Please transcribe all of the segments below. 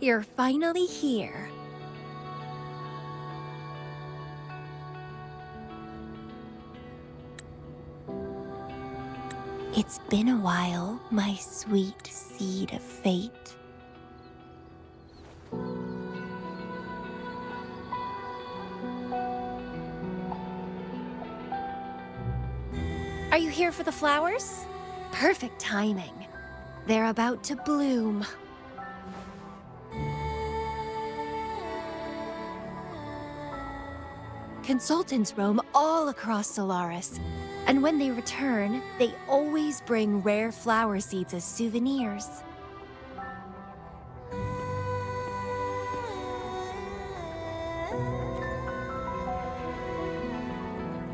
You're finally here. It's been a while, my sweet seed of fate. Are you here for the flowers? Perfect timing. They're about to bloom. Consultants roam all across Solaris, and when they return, they always bring rare flower seeds as souvenirs.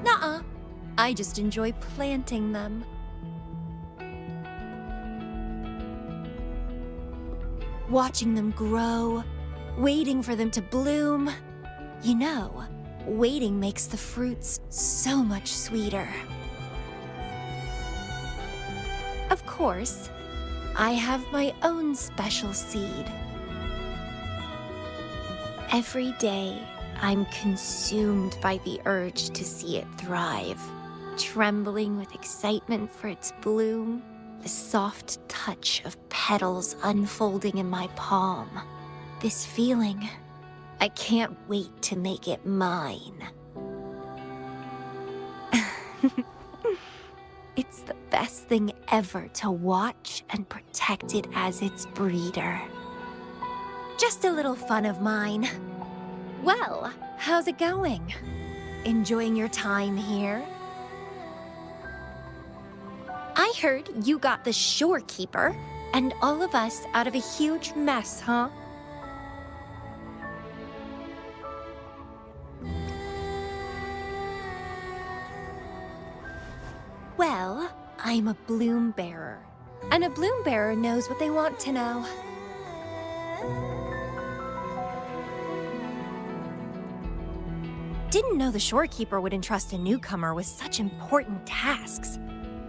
Nuh-uh. I just enjoy planting them. Watching them grow, waiting for them to bloom. You know, waiting makes the fruits so much sweeter. Of course, I have my own special seed. Every day, I'm consumed by the urge to see it thrive, trembling with excitement for its bloom, the soft touch of petals unfolding in my palm. This feeling, I can't wait to make it mine. It's the best thing ever to watch and protect it as its breeder. Just a little fun of mine. Well, how's it going? Enjoying your time here? I heard you got the shorekeeper and all of us out of a huge mess, huh? Well, I'm a bloom bearer, and a bloom bearer knows what they want to know. Didn't know the shorekeeper would entrust a newcomer with such important tasks.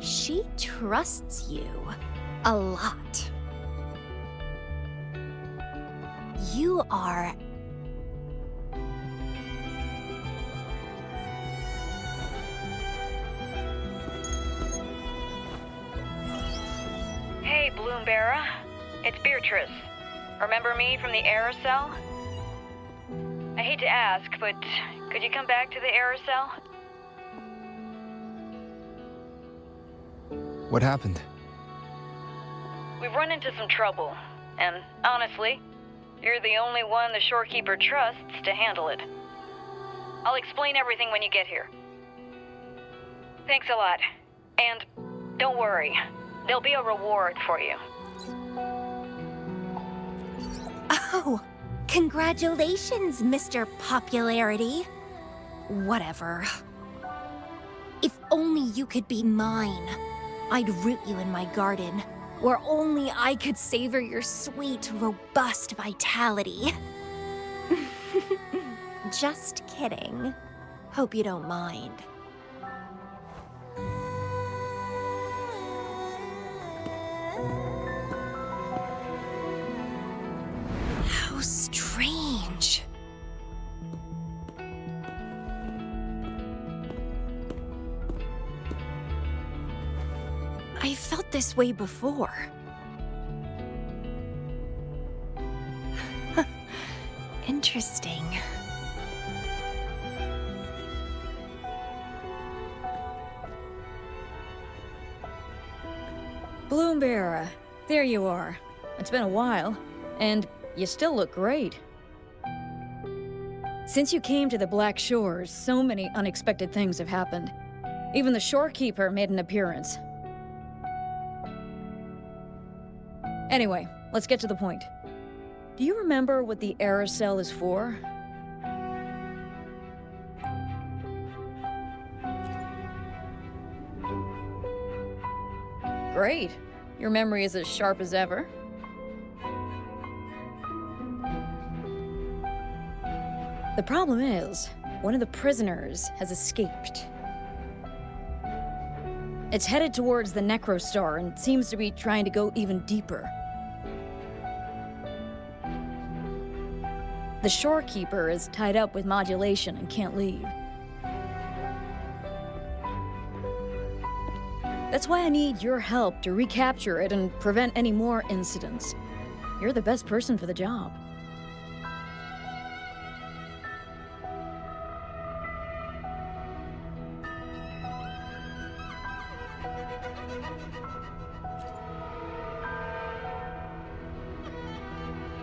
She trusts you a lot. You are... Hey, Bloombearer. It's Beatrice. Remember me from the aerosol? I hate to ask, but could you come back to the aerosol? What happened? We've run into some trouble, and honestly, you're the only one the shorekeeper trusts to handle it. I'll explain everything when you get here. Thanks a lot. And don't worry, there'll be a reward for you. Oh, congratulations, Mr. Popularity. Whatever. If only you could be mine. I'd root you in my garden, where only I could savor your sweet, robust vitality. Just kidding. Hope you don't mind. How strange. I felt this way before. Interesting. Bloombearer, there you are. It's been a while, and you still look great. Since you came to the Black Shores, so many unexpected things have happened. Even the shorekeeper made an appearance. Anyway, let's get to the point. Do you remember what the aerosol is for? Great. Your memory is as sharp as ever. The problem is, one of the prisoners has escaped. It's headed towards the Necrostar and seems to be trying to go even deeper. The shorekeeper is tied up with modulation and can't leave. That's why I need your help to recapture it and prevent any more incidents. You're the best person for the job.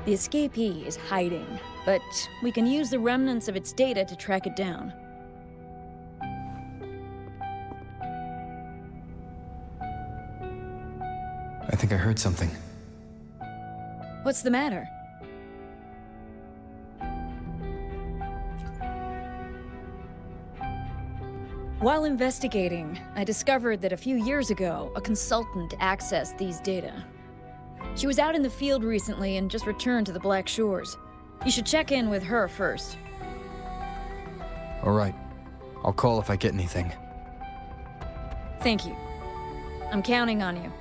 The escapee is hiding, but we can use the remnants of its data to track it down. I think I heard something. What's the matter? While investigating, I discovered that a few years ago, a consultant accessed these data. She was out in the field recently and just returned to the Black Shores. You should check in with her first. All right. I'll call if I get anything. Thank you. I'm counting on you.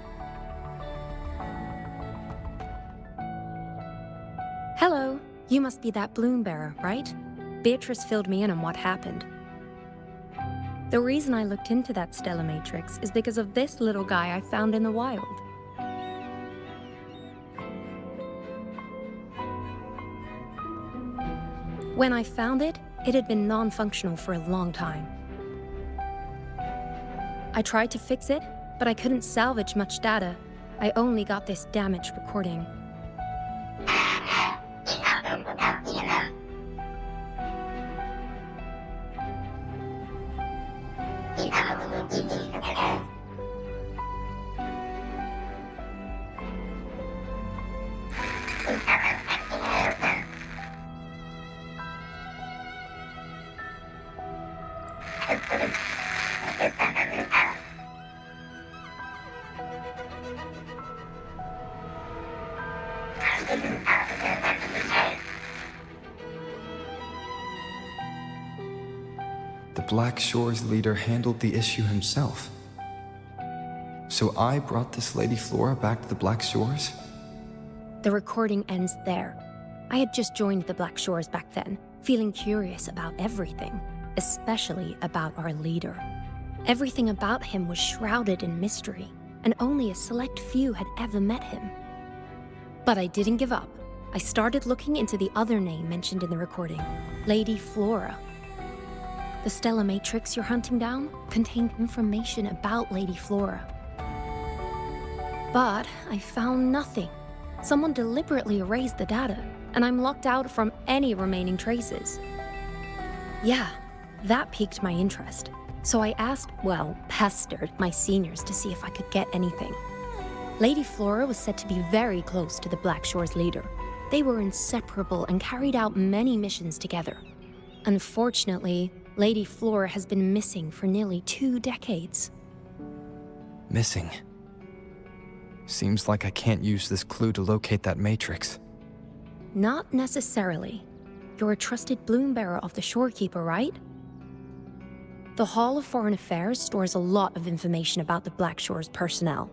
Hello. You must be that bloom bearer, right? Beatrice filled me in on what happened. The reason I looked into that Stella Matrix is because of this little guy I found in the wild. When I found it, it had been non-functional for a long time. I tried to fix it, but I couldn't salvage much data. I only got this damaged recording. The Black Shores leader handled the issue himself. So I brought this Lady Flora back to the Black Shores? The recording ends there. I had just joined the Black Shores back then, feeling curious about everything, especially about our leader. Everything about him was shrouded in mystery, and only a select few had ever met him. But I didn't give up. I started looking into the other name mentioned in the recording, Lady Flora. The Stella Matrix you're hunting down contained information about Lady Flora. But I found nothing. Someone deliberately erased the data, and I'm locked out from any remaining traces. Yeah, that piqued my interest. So I asked, pestered my seniors to see if I could get anything. Lady Flora was said to be very close to the Black Shores leader. They were inseparable and carried out many missions together. Unfortunately, Lady Flora has been missing for nearly 2 decades. Missing. Seems like I can't use this clue to locate that matrix. Not necessarily. You're a trusted bloom bearer of the Shorekeeper, right? The Hall of Foreign Affairs stores a lot of information about the Black Shores personnel.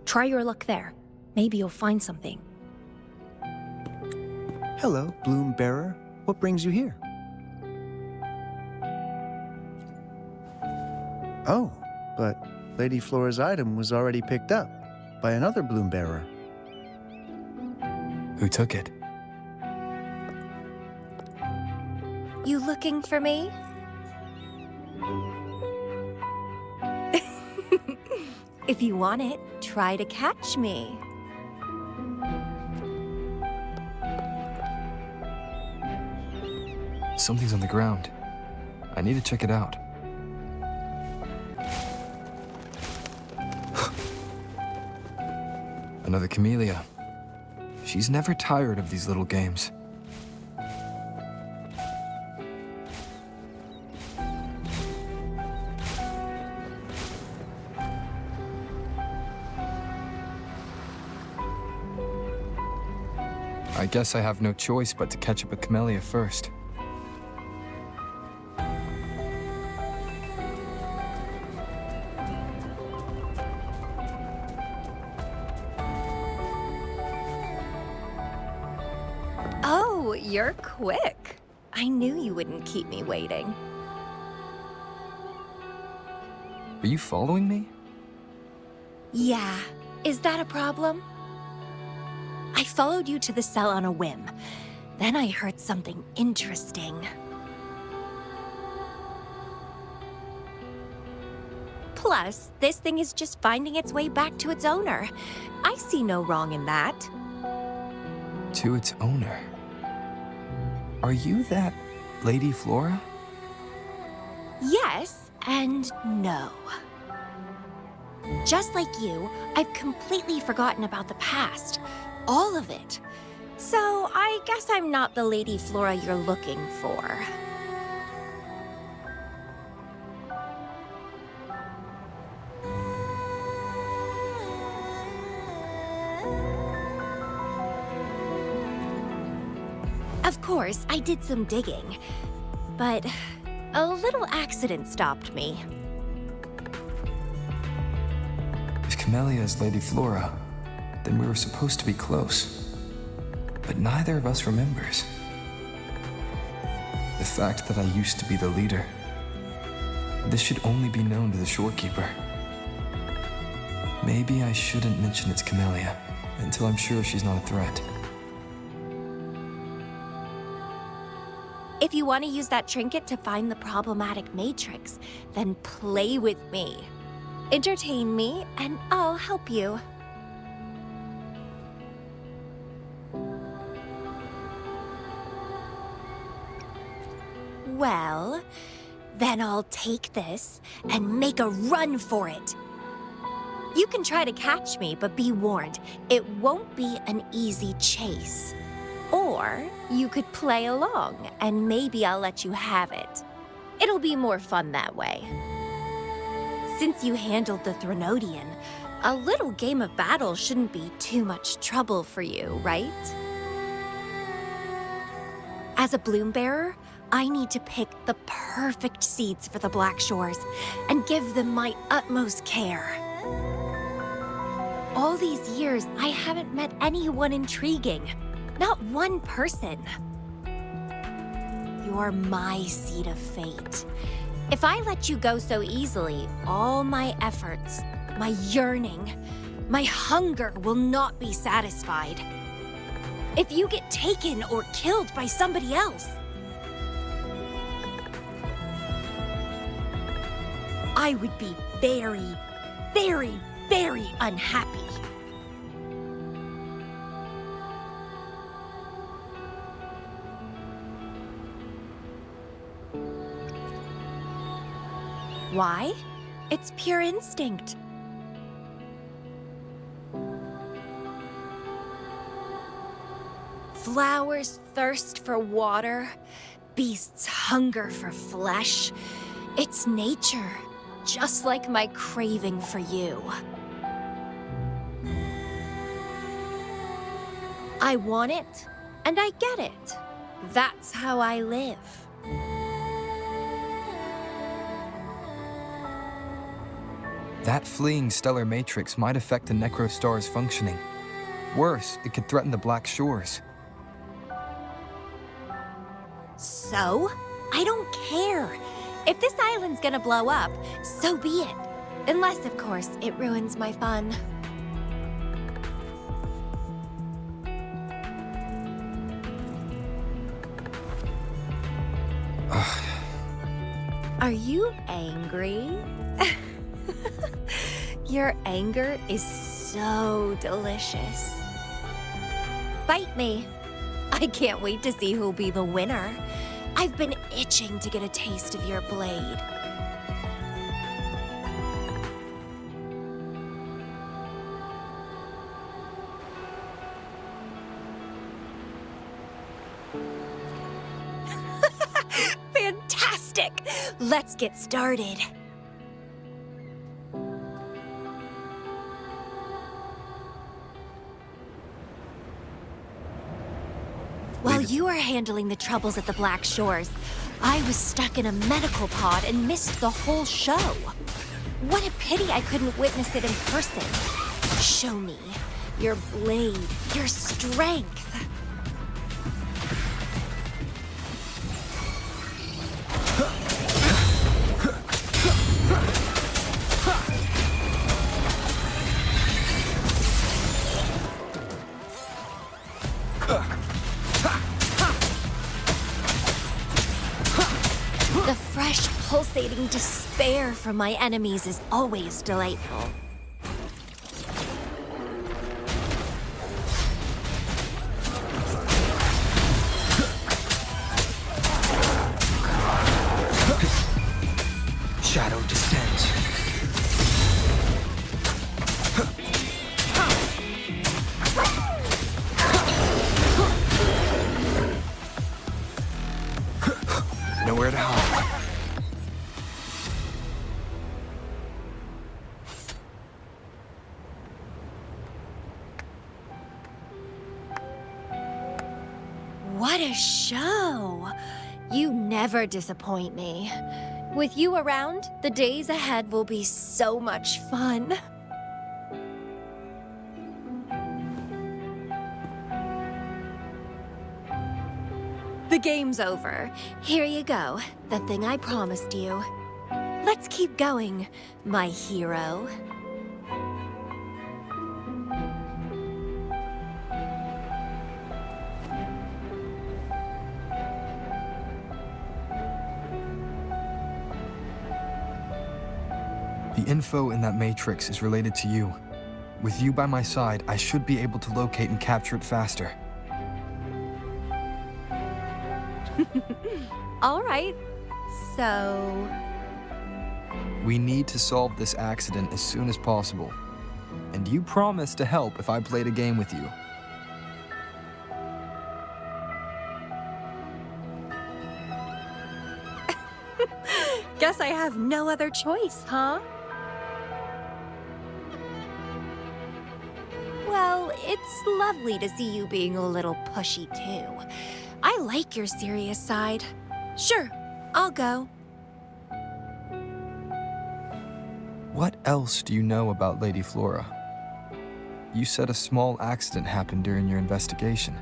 Try your luck there. Maybe you'll find something. Hello, bloom bearer. What brings you here? Oh, but Lady Flora's item was already picked up by another bloom bearer. Who took it? You looking for me? If you want it, try to catch me. Something's on the ground. I need to check it out. Another Camellya. She's never tired of these little games. I guess I have no choice but to catch up with Camellya first. Oh, you're quick. I knew you wouldn't keep me waiting. Are you following me? Yeah, is that a problem? I followed you to the cell on a whim. Then I heard something interesting. Plus, this thing is just finding its way back to its owner. I see no wrong in that. To its owner. Are you that Lady Flora? Yes and no. Just like you, I've completely forgotten about the past. All of it. So I guess I'm not the Lady Flora you're looking for. Of course, I did some digging, but a little accident stopped me. If Camellya is Lady Flora, then we were supposed to be close. But neither of us remembers. The fact that I used to be the leader. This should only be known to the shorekeeper. Maybe I shouldn't mention it's Camellya until I'm sure she's not a threat. If you want to use that trinket to find the problematic matrix, then play with me. Entertain me, and I'll help you. Well, then I'll take this and make a run for it. You can try to catch me, but be warned, it won't be an easy chase. Or you could play along, and maybe I'll let you have it. It'll be more fun that way. Since you handled the Threnodian, a little game of battle shouldn't be too much trouble for you, right? As a bloom bearer, I need to pick the perfect seeds for the Black Shores and give them my utmost care. All these years, I haven't met anyone intriguing. Not one person. You're my seed of fate. If I let you go so easily, all my efforts, my yearning, my hunger will not be satisfied. If you get taken or killed by somebody else, I would be very, very, very unhappy. Why? It's pure instinct. Flowers thirst for water, beasts hunger for flesh. It's nature, just like my craving for you. I want it, and I get it. That's how I live. That fleeing stellar matrix might affect the Necrostar's functioning. Worse, it could threaten the Black Shores. So? I don't care. If this island's gonna blow up, so be it. Unless, of course, it ruins my fun. Are you angry? Your anger is so delicious. Fight me. I can't wait to see who'll be the winner. I've been itching to get a taste of your blade. Fantastic! Let's get started. While you were handling the troubles at the Black Shores, I was stuck in a medical pod and missed the whole show. What a pity I couldn't witness it in person. Show me your blade, your strength. pulsating despair from my enemies is always delightful. Shadow descends. Nowhere to hide. What a show! You never disappoint me. With you around, the days ahead will be so much fun. The game's over. Here you go, the thing I promised you. Let's keep going, my hero. The info in that matrix is related to you. With you by my side, I should be able to locate and capture it faster. All right, so... We need to solve this accident as soon as possible. And you promised to help if I played a game with you. Guess I have no other choice, huh? Well, it's lovely to see you being a little pushy, too. I like your serious side. Sure, I'll go. What else do you know about Lady Flora? You said a small accident happened during your investigation.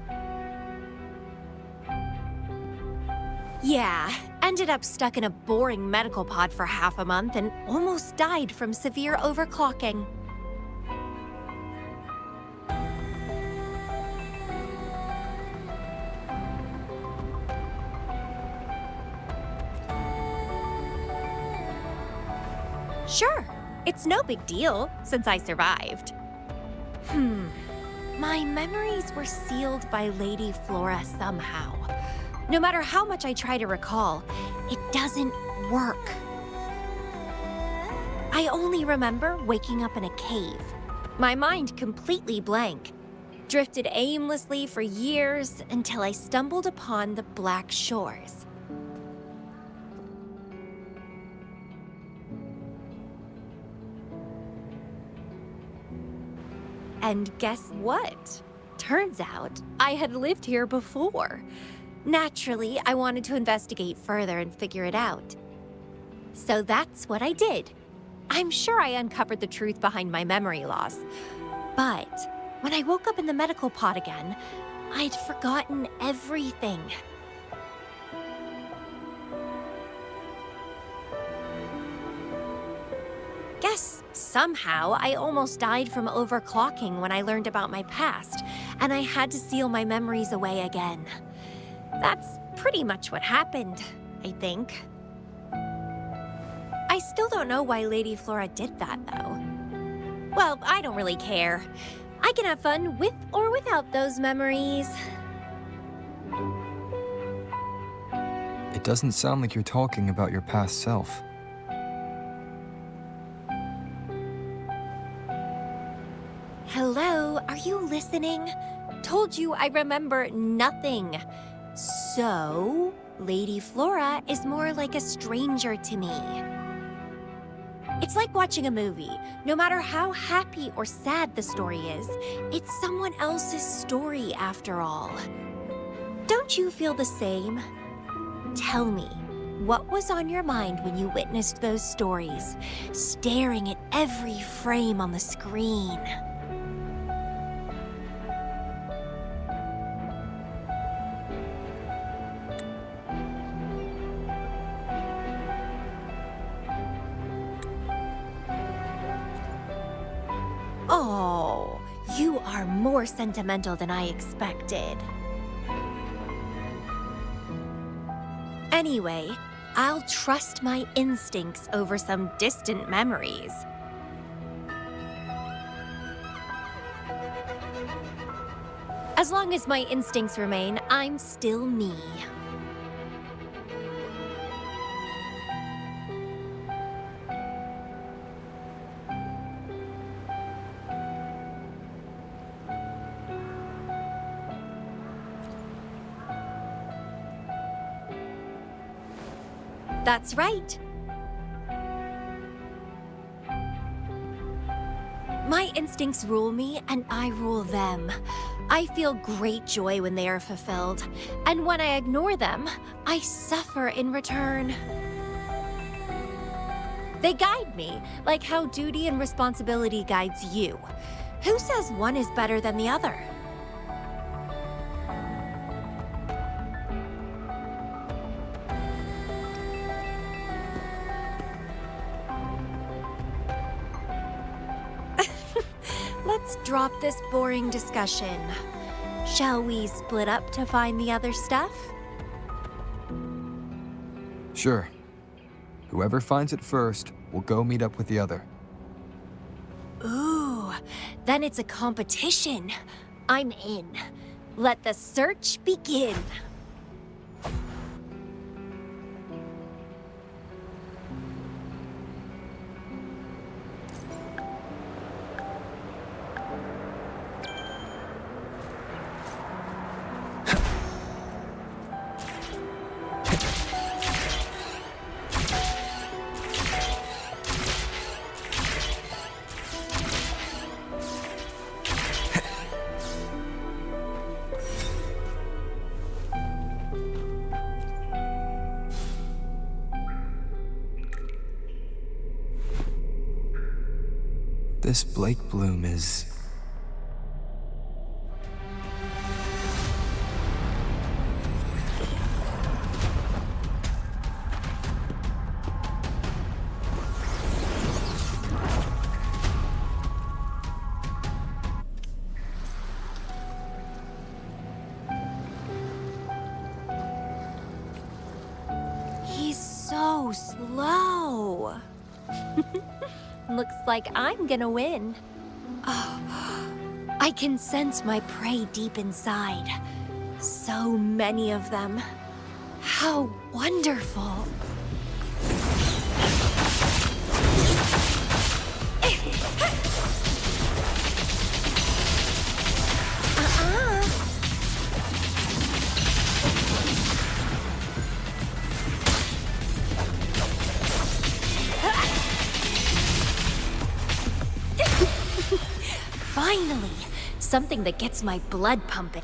Yeah, ended up stuck in a boring medical pod for half a month and almost died from severe overclocking. Sure, it's no big deal since I survived. My memories were sealed by Lady Flora somehow. No matter how much I try to recall, it doesn't work. I only remember waking up in a cave, my mind completely blank, drifted aimlessly for years until I stumbled upon the Black Shores. And guess what? Turns out I had lived here before. Naturally, I wanted to investigate further and figure it out. So that's what I did. I'm sure I uncovered the truth behind my memory loss. But when I woke up in the medical pod again, I'd forgotten everything. Guess somehow I almost died from overclocking when I learned about my past, and I had to seal my memories away again. That's pretty much what happened, I think. I still don't know why Lady Flora did that, though. Well, I don't really care. I can have fun with or without those memories. It doesn't sound like you're talking about your past self. Hello, are you listening? Told you I remember nothing. So, Lady Flora is more like a stranger to me. It's like watching a movie. No matter how happy or sad the story is, it's someone else's story after all. Don't you feel the same? Tell me, what was on your mind when you witnessed those stories, staring at every frame on the screen? Oh, you are more sentimental than I expected. Anyway, I'll trust my instincts over some distant memories. As long as my instincts remain, I'm still me. That's right. My instincts rule me, and I rule them. I feel great joy when they are fulfilled, and when I ignore them, I suffer in return. They guide me, like how duty and responsibility guides you. Who says one is better than the other? Let's drop this boring discussion. Shall we split up to find the other stuff? Sure. Whoever finds it first will go meet up with the other. Ooh, then it's a competition. I'm in. Let the search begin. This Blake Bloom is... He's so slow. Looks like I'm gonna win. Oh, I can sense my prey deep inside. So many of them. How wonderful. Finally, something that gets my blood pumping.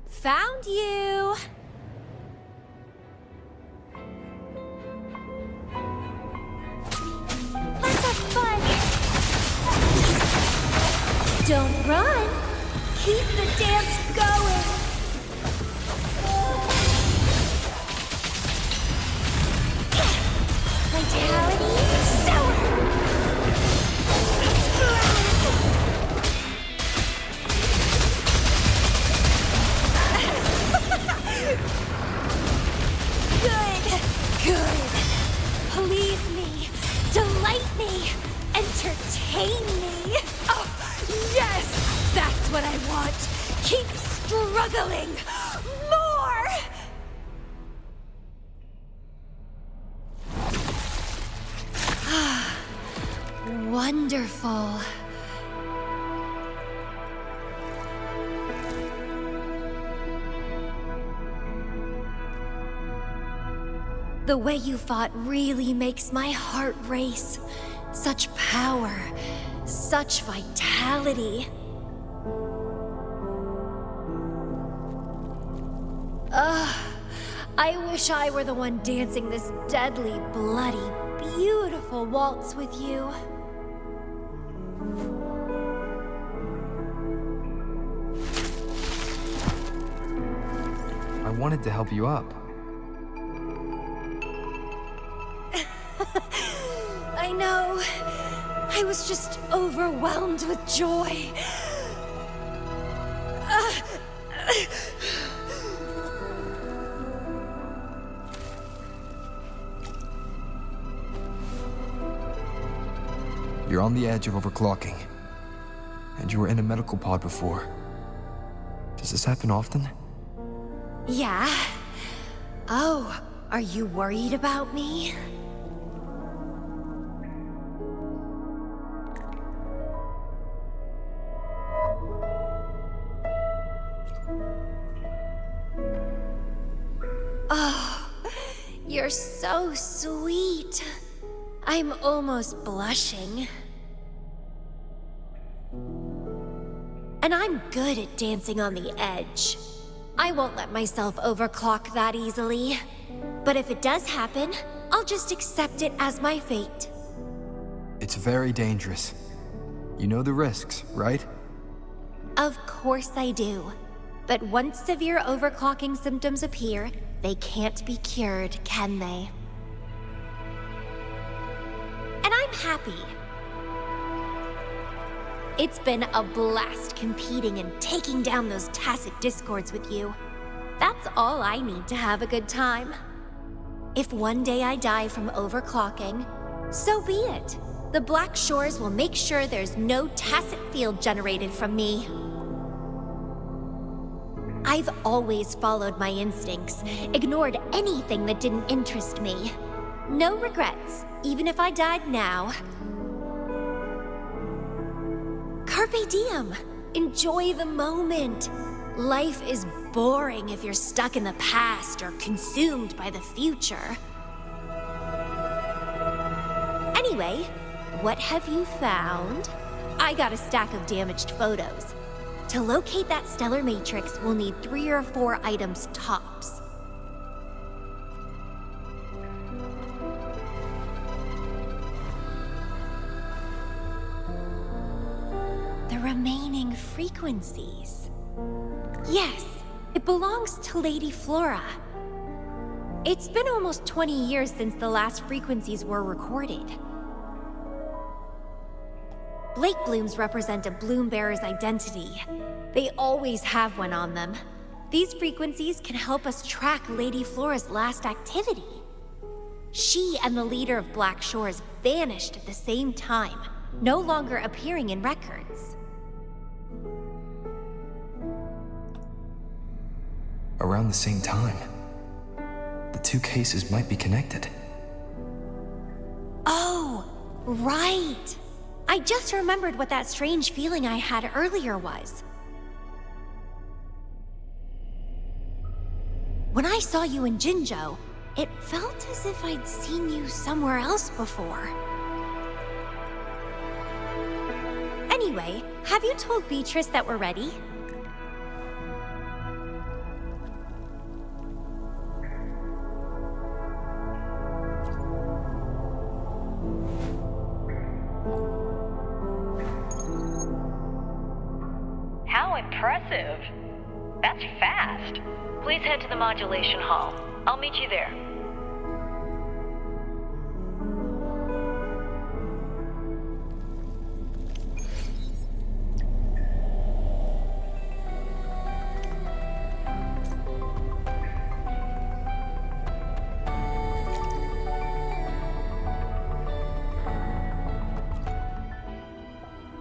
Found you! Let's have fun! Don't run! Keep the dance going! Vitality, sour! Good. Please me. Delight me. Entertain me. Oh, yes! That's what I want. Keep struggling. More! Wonderful. The way you fought really makes my heart race. Such power, such vitality. I wish I were the one dancing this deadly, bloody, beautiful waltz with you. I wanted to help you up. I know. I was just overwhelmed with joy. You're on the edge of overclocking. And you were in a medical pod before. Does this happen often? Yeah. Oh, are you worried about me? Oh, you're so sweet. I'm almost blushing. And I'm good at dancing on the edge. I won't let myself overclock that easily. But if it does happen, I'll just accept it as my fate. It's very dangerous. You know the risks, right? Of course I do. But once severe overclocking symptoms appear, they can't be cured, can they? And I'm happy. It's been a blast competing and taking down those tacit discords with you. That's all I need to have a good time. If one day I die from overclocking, so be it. The Black Shores will make sure there's no tacit field generated from me. I've always followed my instincts, ignored anything that didn't interest me. No regrets, even if I died now. Carpe diem. Enjoy the moment. Life is boring if you're stuck in the past or consumed by the future. Anyway, what have you found? I got a stack of damaged photos. To locate that stellar matrix, we'll need 3 or 4 items tops. The remaining frequencies. Yes, it belongs to Lady Flora. It's been almost 20 years since the last frequencies were recorded. Lake blooms represent a bloom bearer's identity. They always have one on them. These frequencies can help us track Lady Flora's last activity. She and the leader of Black Shores vanished at the same time, no longer appearing in records. Around the same time. The 2 cases might be connected. Oh, right. I just remembered what that strange feeling I had earlier was. When I saw you in Jinzhou, it felt as if I'd seen you somewhere else before. Anyway, have you told Beatrice that we're ready? How impressive. That's fast. Please head to the modulation hall. I'll meet you there.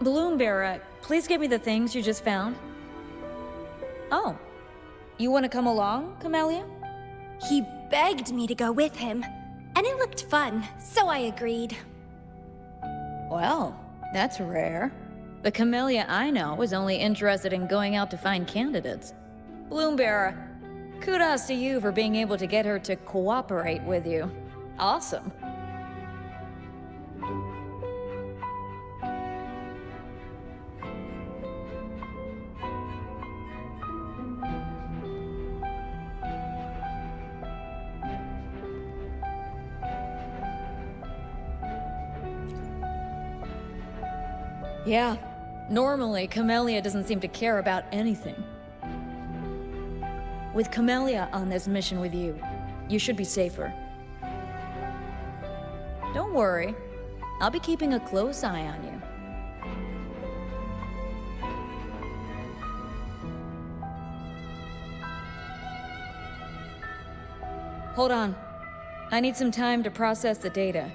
Bloombearer, please give me the things you just found. Oh, you want to come along, Camellya? He begged me to go with him, and it looked fun, so I agreed. Well, that's rare. The Camellya I know is only interested in going out to find candidates. Bloombearer, kudos to you for being able to get her to cooperate with you. Awesome. Yeah, normally Camellya doesn't seem to care about anything. With Camellya on this mission with you, you should be safer. Don't worry, I'll be keeping a close eye on you. Hold on. I need some time to process the data.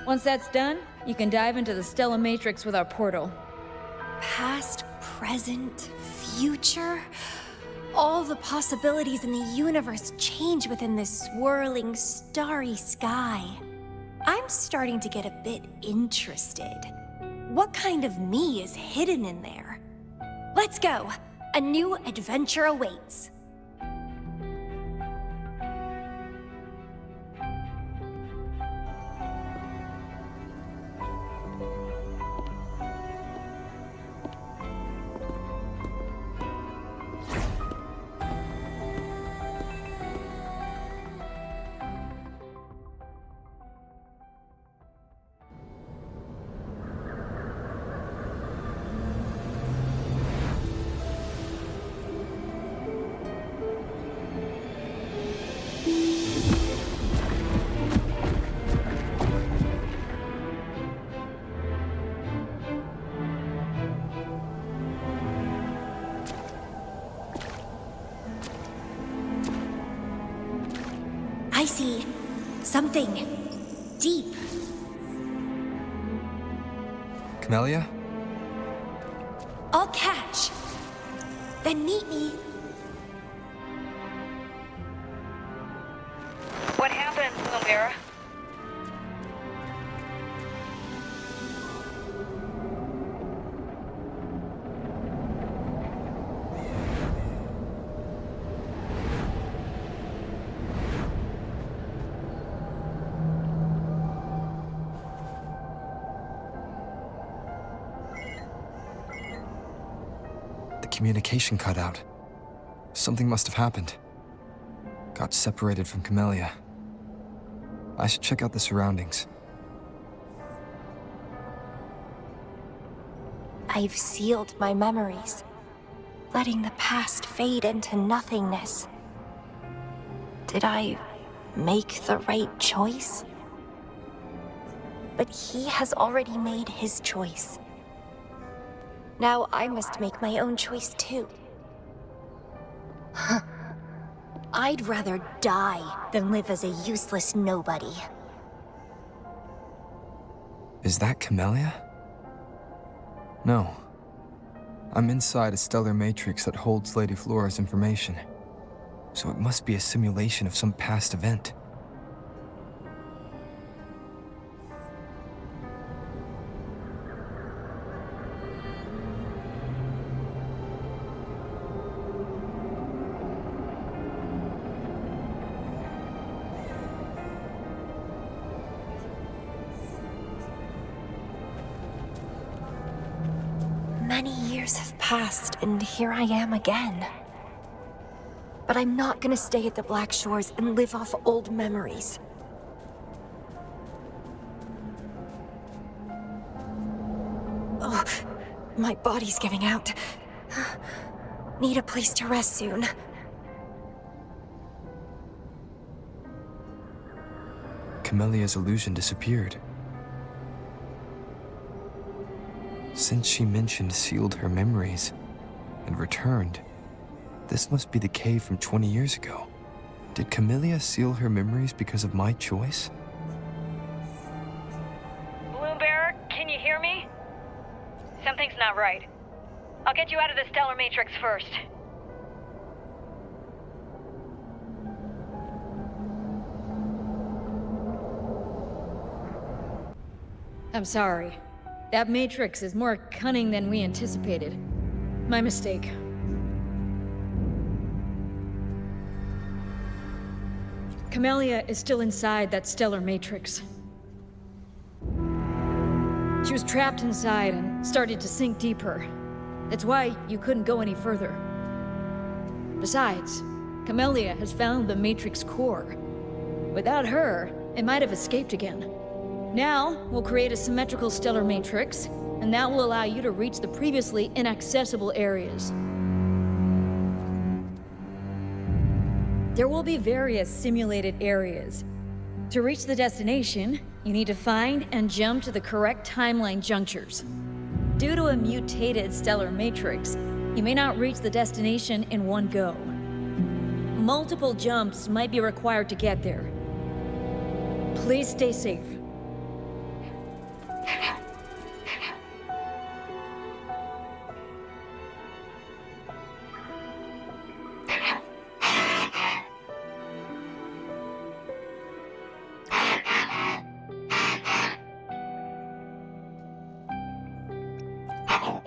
Once that's done, you can dive into the Stellar Matrix with our portal. Past, present, future. All the possibilities in the universe change within this swirling, starry sky. I'm starting to get a bit interested. What kind of me is hidden in there? Let's go! A new adventure awaits. I see something deep. Camellya? I'll catch. Then meet me. What happened, Camellya? Communication cut out. Something must have happened. Got separated from Camellya. I should check out the surroundings. I've sealed my memories, letting the past fade into nothingness. Did I make the right choice? But he has already made his choice. Now I must make my own choice too. I'd rather die than live as a useless nobody. Is that Camellya? No. I'm inside a stellar matrix that holds Lady Flora's information. So it must be a simulation of some past event. Many years have passed, and here I am again. But I'm not gonna stay at the Black Shores and live off old memories. Oh, my body's giving out. Need a place to rest soon. Camellya's illusion disappeared. Since she mentioned sealed her memories and returned, this must be the cave from 20 years ago. Did Camellya seal her memories because of my choice? Bloombearer, can you hear me? Something's not right. I'll get you out of the Stellar Matrix first. I'm sorry. That Matrix is more cunning than we anticipated. My mistake. Camellya is still inside that Stellar Matrix. She was trapped inside and started to sink deeper. That's why you couldn't go any further. Besides, Camellya has found the Matrix core. Without her, it might have escaped again. Now, we'll create a symmetrical stellar matrix, and that will allow you to reach the previously inaccessible areas. There will be various simulated areas. To reach the destination, you need to find and jump to the correct timeline junctures. Due to a mutated stellar matrix, you may not reach the destination in one go. Multiple jumps might be required to get there. Please stay safe.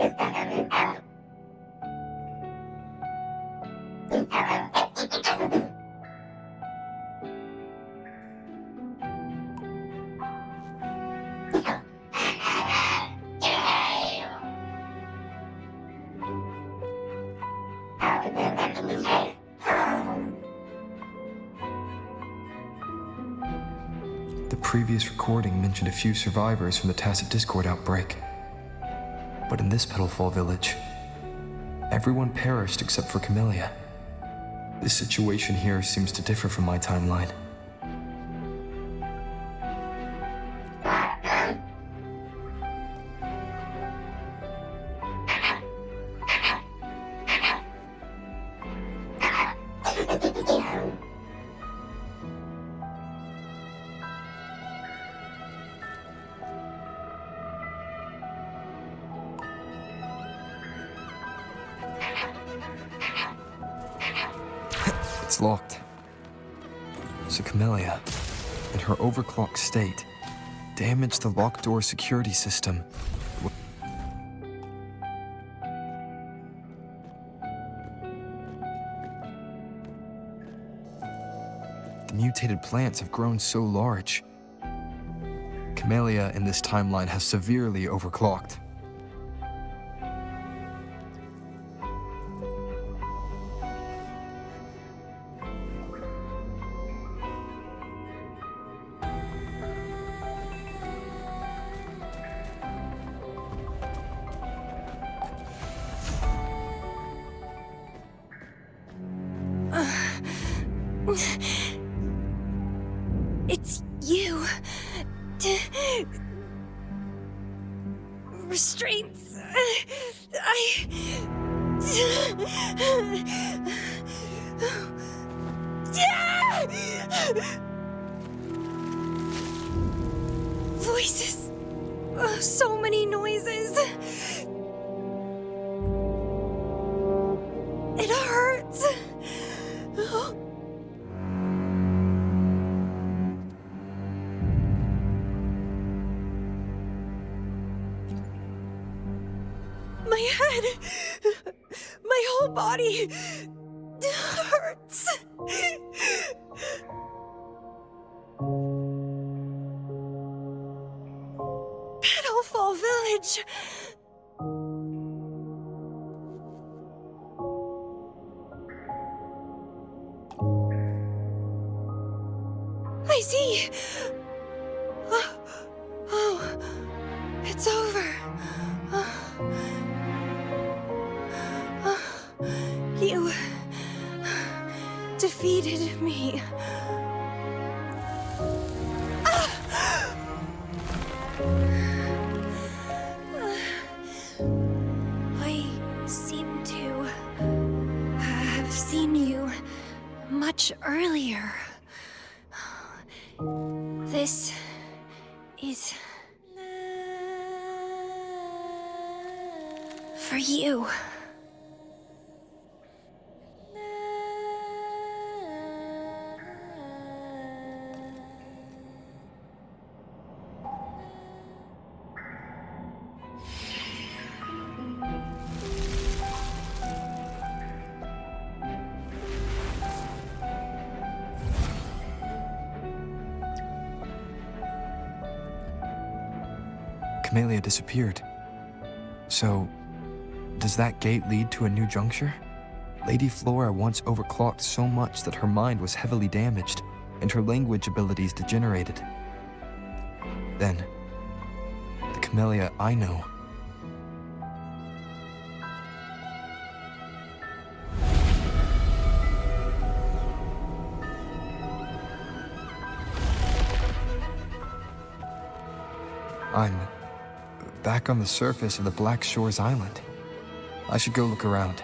The previous recording mentioned a few survivors from the tacit discord outbreak. But in this Petalfall village, everyone perished except for Camellya. This situation here seems to differ from my timeline. It's locked. So Camellya, in her overclocked state, damaged the locked door security system. The mutated plants have grown so large. Camellya in this timeline has severely overclocked. It's you. Restraints. Voices. So many noises. It hurts. My head, my whole body hurts. Petalfall Village. I see. Oh, it's over. You defeated me. I seem to have seen you much earlier. This is for you. Camellya disappeared. So, does that gate lead to a new juncture? Lady Flora once overclocked so much that her mind was heavily damaged, and her language abilities degenerated. Then, the Camellya I know. I'm back on the surface of the Black Shores Island. I should go look around.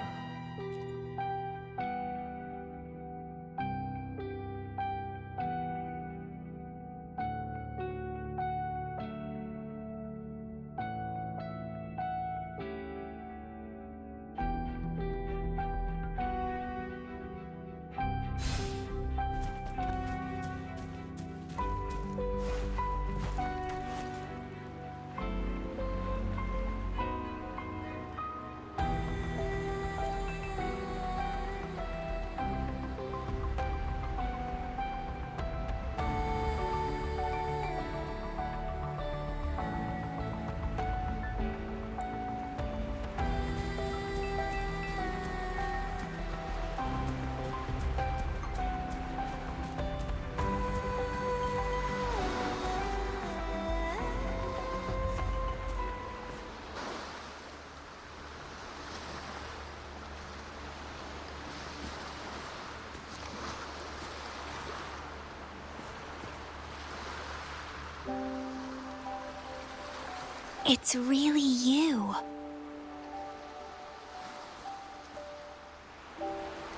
It's really you.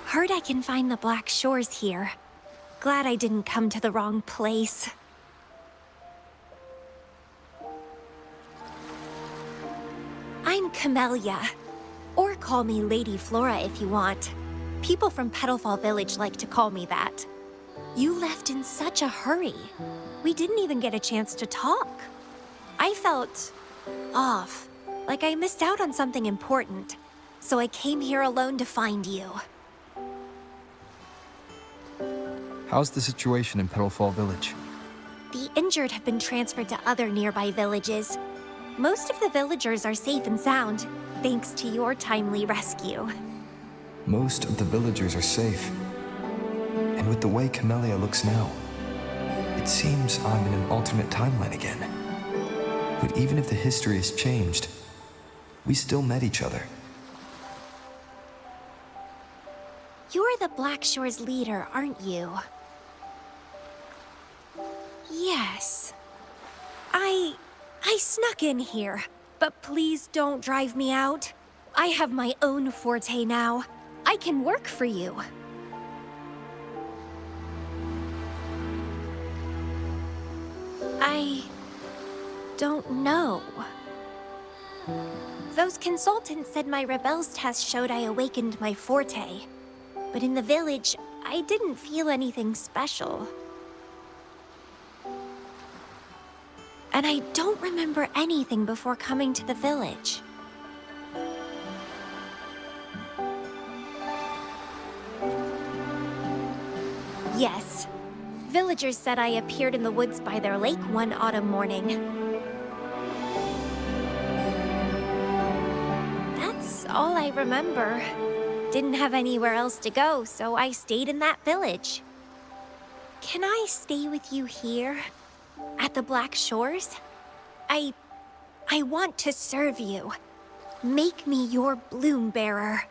Heard I can find the Black Shores here. Glad I didn't come to the wrong place. I'm Camellya. Or call me Lady Flora if you want. People from Petalfall Village like to call me that. You left in such a hurry. We didn't even get a chance to talk. I felt off, like I missed out on something important. So I came here alone to find you. How's the situation in Petalfall Village? The injured have been transferred to other nearby villages. Most of the villagers are safe and sound, thanks to your timely rescue. Most of the villagers are safe. And with the way Camellya looks now, it seems I'm in an alternate timeline again. But even if the history has changed, we still met each other. You're the Black Shores leader, aren't you? Yes. I snuck in here, but please don't drive me out. I have my own forte now. I can work for you. I don't know. Those consultants said my rebels test showed I awakened my forte. But in the village, I didn't feel anything special. And I don't remember anything before coming to the village. Yes. Villagers said I appeared in the woods by their lake one autumn morning. That's all I remember. Didn't have anywhere else to go, so I stayed in that village. Can I stay with you here? At the Black Shores? I want to serve you. Make me your bloom bearer.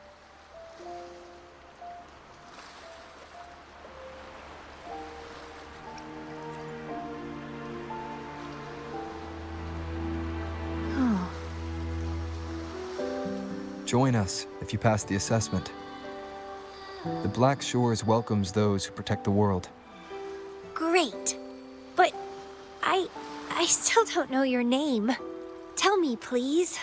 Join us if you pass the assessment. The Black Shores welcomes those who protect the world. Great. But I still don't know your name. Tell me, please.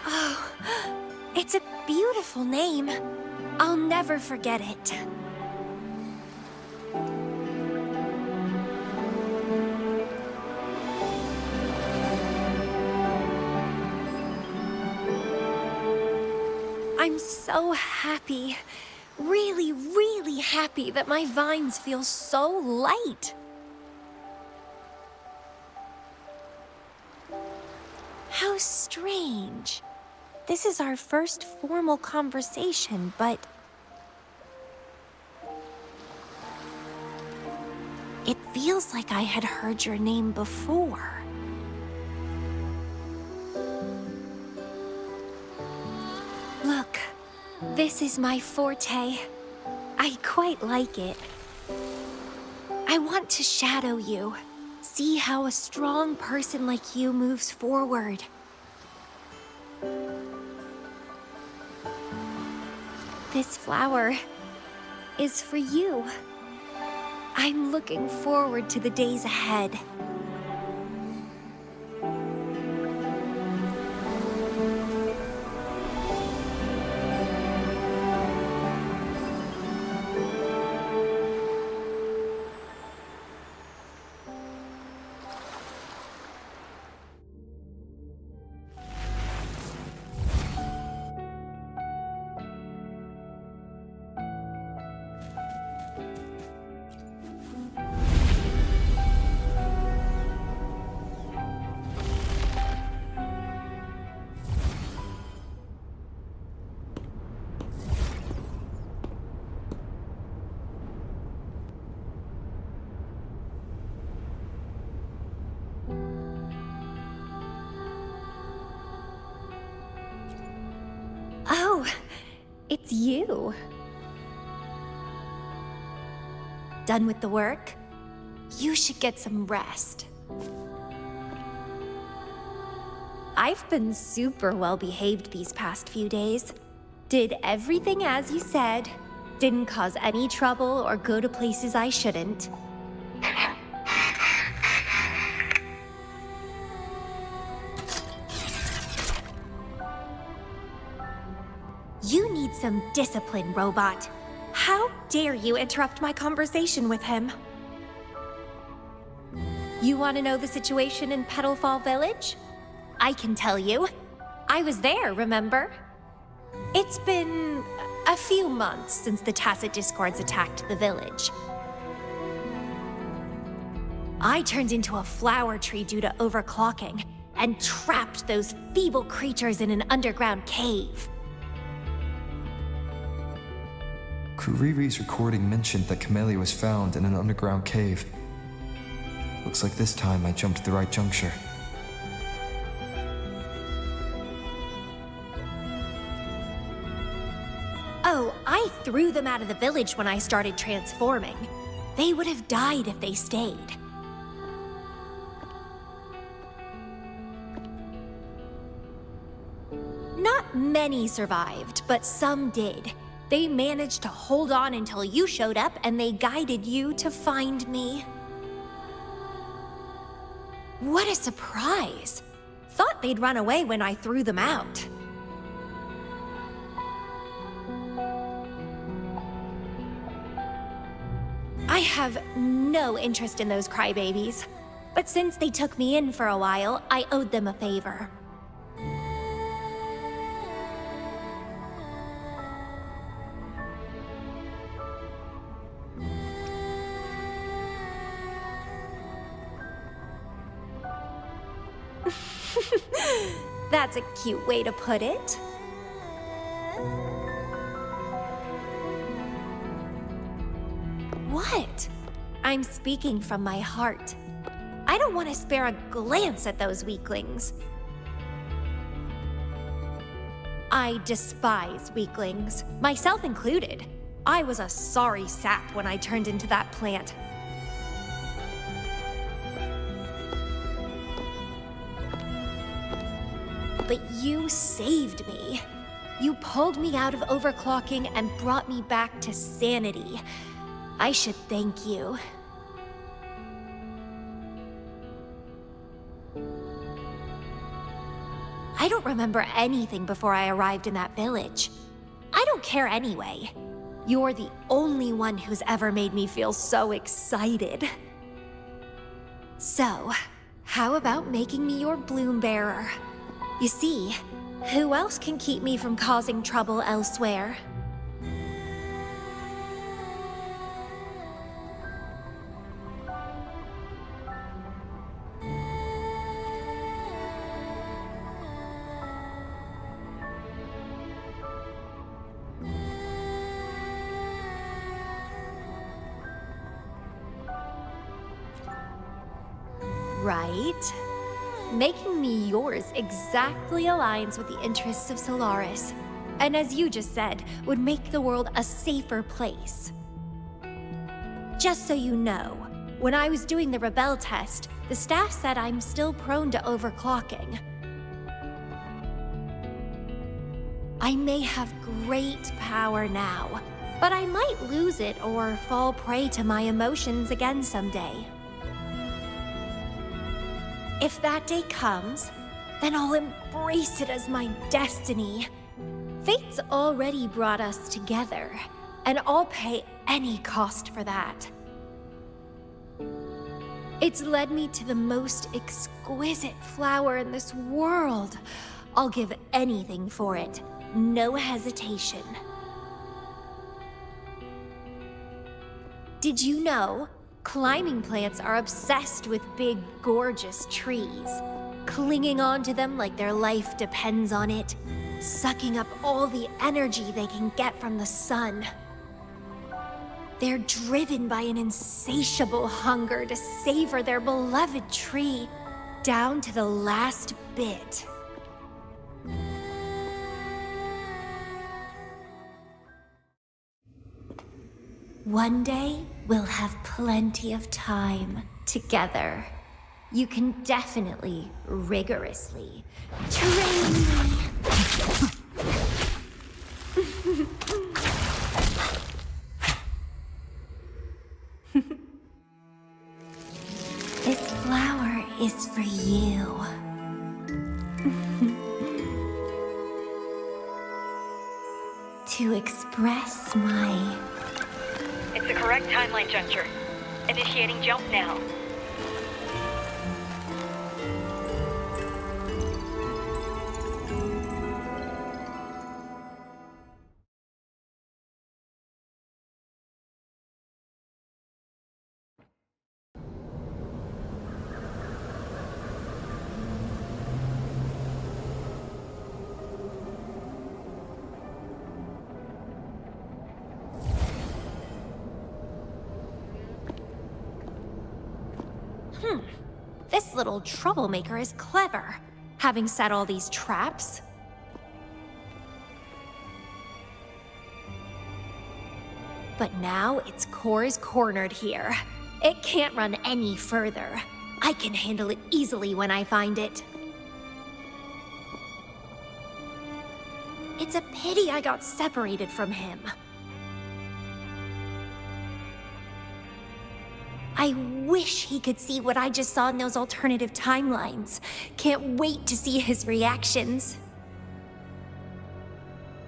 Oh, it's a beautiful name. I'll never forget it. I'm so happy. Really, really happy that my vines feel so light. How strange. This is our first formal conversation, but it feels like I had heard your name before. Look, this is my forte. I quite like it. I want to shadow you. See how a strong person like you moves forward. This flower is for you. I'm looking forward to the days ahead. Oh, it's you. Done with the work? You should get some rest. I've been super well behaved these past few days. Did everything as you said. Didn't cause any trouble or go to places I shouldn't. You need some discipline, robot. How dare you interrupt my conversation with him? You want to know the situation in Petalfall Village? I can tell you. I was there, remember? It's been a few months since the Tacit Discords attacked the village. I turned into a flower tree due to overclocking and trapped those feeble creatures in an underground cave. Kuriri's recording mentioned that Camellya was found in an underground cave. Looks like this time I jumped at the right juncture. Oh, I threw them out of the village when I started transforming. They would have died if they stayed. Not many survived, but some did. They managed to hold on until you showed up and they guided you to find me. What a surprise! Thought they'd run away when I threw them out. I have no interest in those crybabies, but since they took me in for a while, I owed them a favor. That's a cute way to put it. What? I'm speaking from my heart. I don't want to spare a glance at those weaklings. I despise weaklings, myself included. I was a sorry sap when I turned into that plant. But you saved me. You pulled me out of overclocking and brought me back to sanity. I should thank you. I don't remember anything before I arrived in that village. I don't care anyway. You're the only one who's ever made me feel so excited. So, how about making me your bloom bearer? You see, who else can keep me from causing trouble elsewhere? Right? Making me yours exactly aligns with the interests of Solaris. And as you just said, would make the world a safer place. Just so you know, when I was doing the Rebel test, the staff said I'm still prone to overclocking. I may have great power now, but I might lose it or fall prey to my emotions again someday. If that day comes, then I'll embrace it as my destiny. Fate's already brought us together, and I'll pay any cost for that. It's led me to the most exquisite flower in this world. I'll give anything for it, no hesitation. Did you know? Climbing plants are obsessed with big, gorgeous trees, clinging onto them like their life depends on it, sucking up all the energy they can get from the sun. They're driven by an insatiable hunger to savor their beloved tree down to the last bit. One day, we'll have plenty of time together. You can definitely, rigorously train me. This flower is for you. To express my... It's the correct timeline juncture. Initiating jump now. This little troublemaker is clever, having set all these traps. But now its core is cornered here. It can't run any further. I can handle it easily when I find it. It's a pity I got separated from him. I wish he could see what I just saw in those alternative timelines. Can't wait to see his reactions.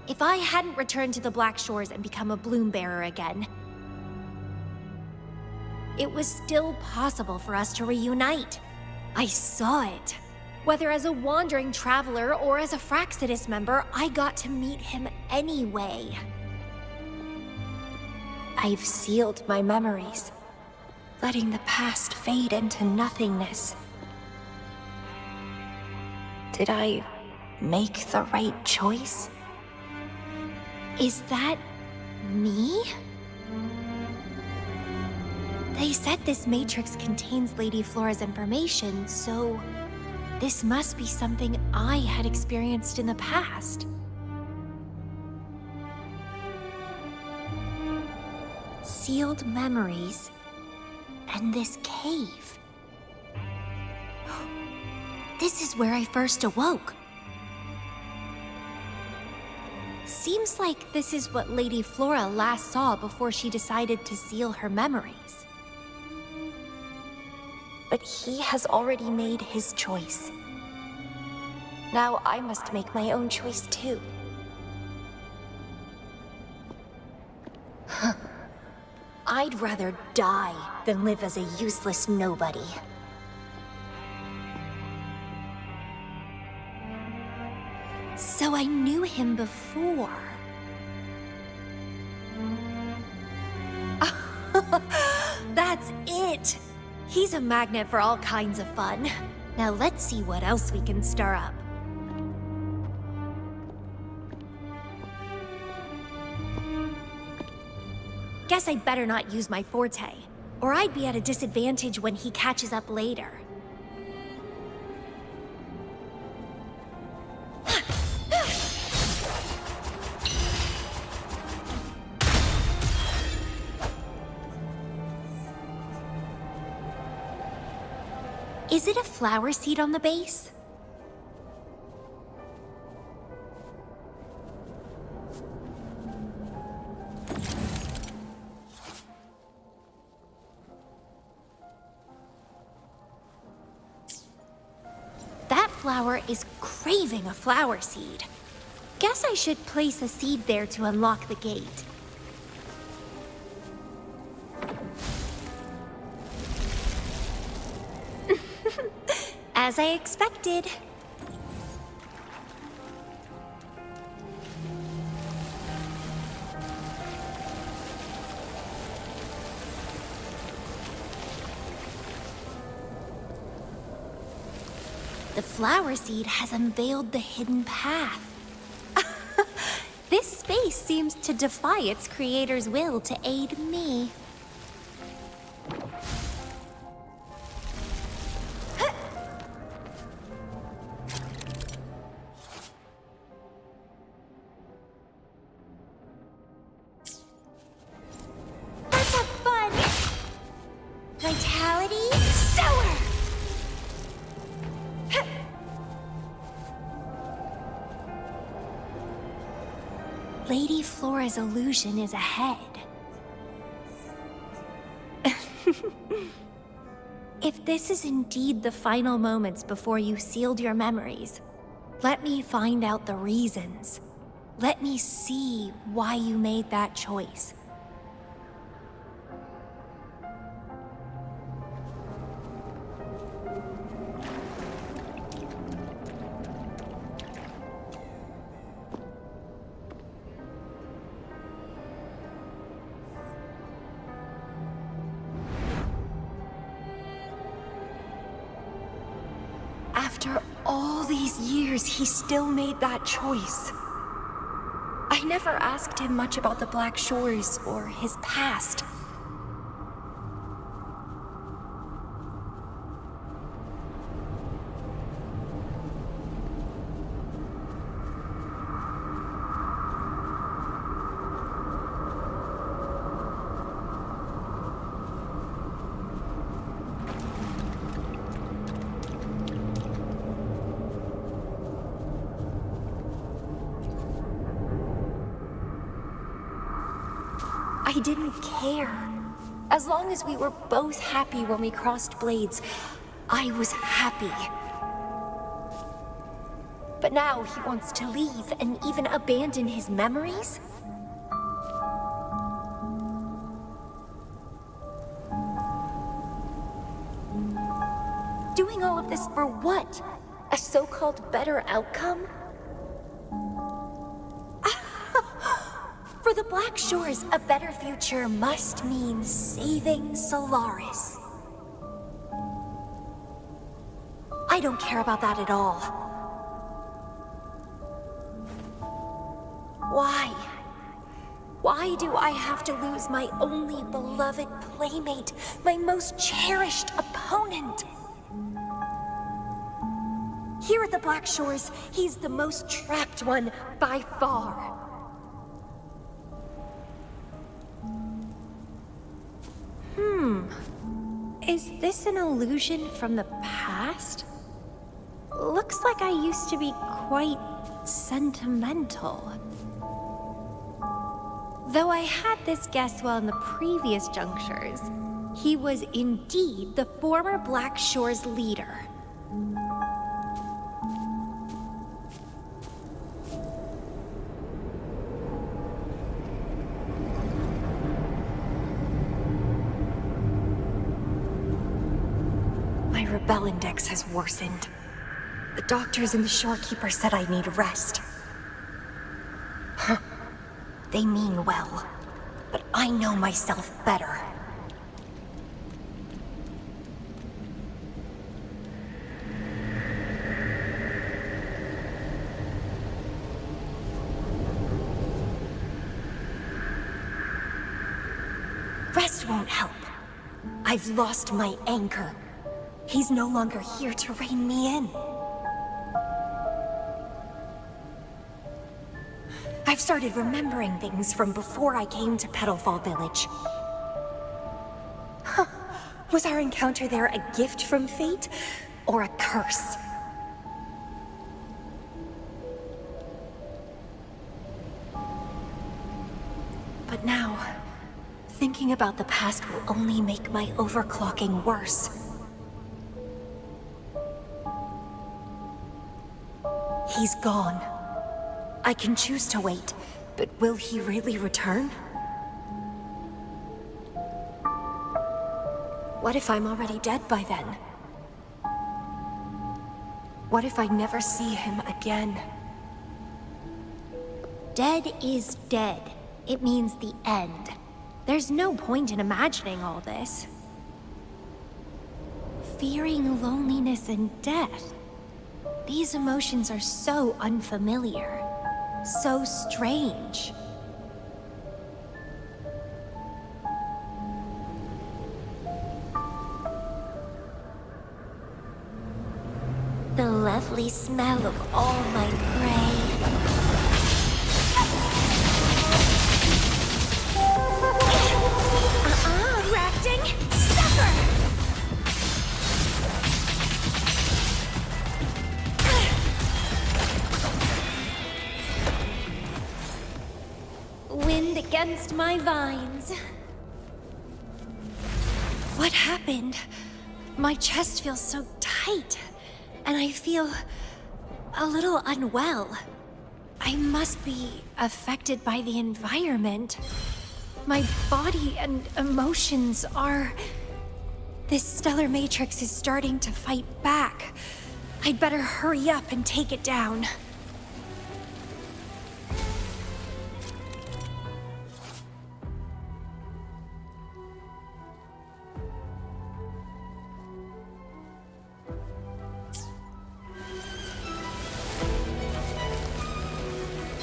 If I hadn't returned to the Black Shores and become a bloom bearer again, it was still possible for us to reunite. I saw it. Whether as a wandering traveler or as a Fraxidus member, I got to meet him anyway. I've sealed my memories, letting the past fade into nothingness. Did I make the right choice? Is that me? They said this matrix contains Lady Flora's information, so this must be something I had experienced in the past. Sealed memories and this cave. This is where I first awoke. Seems like this is what Lady Flora last saw before she decided to seal her memories. But he has already made his choice. Now I must make my own choice too. I'd rather die than live as a useless nobody. So I knew him before. That's it! He's a magnet for all kinds of fun. Now let's see what else we can stir up. Guess I'd better not use my forte, or I'd be at a disadvantage when he catches up later. Is it a flower seed on the base? That flower is craving a flower seed. Guess I should place a seed there to unlock the gate. As I expected. The flower seed has unveiled the hidden path. This space seems to defy its creator's will to aid me. Lady Flora's illusion is ahead. If this is indeed the final moments before you sealed your memories, let me find out the reasons. Let me see why you made that choice. After all these years, he still made that choice. I never asked him much about the Black Shores or his past. I didn't care. As long as we were both happy when we crossed blades, I was happy. But now he wants to leave and even abandon his memories? Doing all of this for what? A so-called better outcome? For the Black Shores, a better future must mean saving Solaris. I don't care about that at all. Why? Why do I have to lose my only beloved playmate, my most cherished opponent? Here at the Black Shores, he's the most trapped one by far. Is this an illusion from the past? Looks like I used to be quite sentimental. Though I had this guess well in the previous junctures, he was indeed the former Black Shores leader. Bell index has worsened. The doctors and the shorekeeper said I need rest. Huh. They mean well, but I know myself better. Rest won't help. I've lost my anchor. He's no longer here to rein me in. I've started remembering things from before I came to Petalfall Village. Huh. Was our encounter there a gift from fate, or a curse? But now, thinking about the past will only make my overclocking worse. He's gone. I can choose to wait, but will he really return? What if I'm already dead by then? What if I never see him again? Dead is dead. It means the end. There's no point in imagining all this. Fearing loneliness and death. These emotions are so unfamiliar, so strange. The lovely smell of all my prey. Rafting! Suffer! against my vines. What happened? My chest feels so tight, and I feel a little unwell. I must be affected by the environment. My body and emotions are... This stellar matrix is starting to fight back. I'd better hurry up and take it down.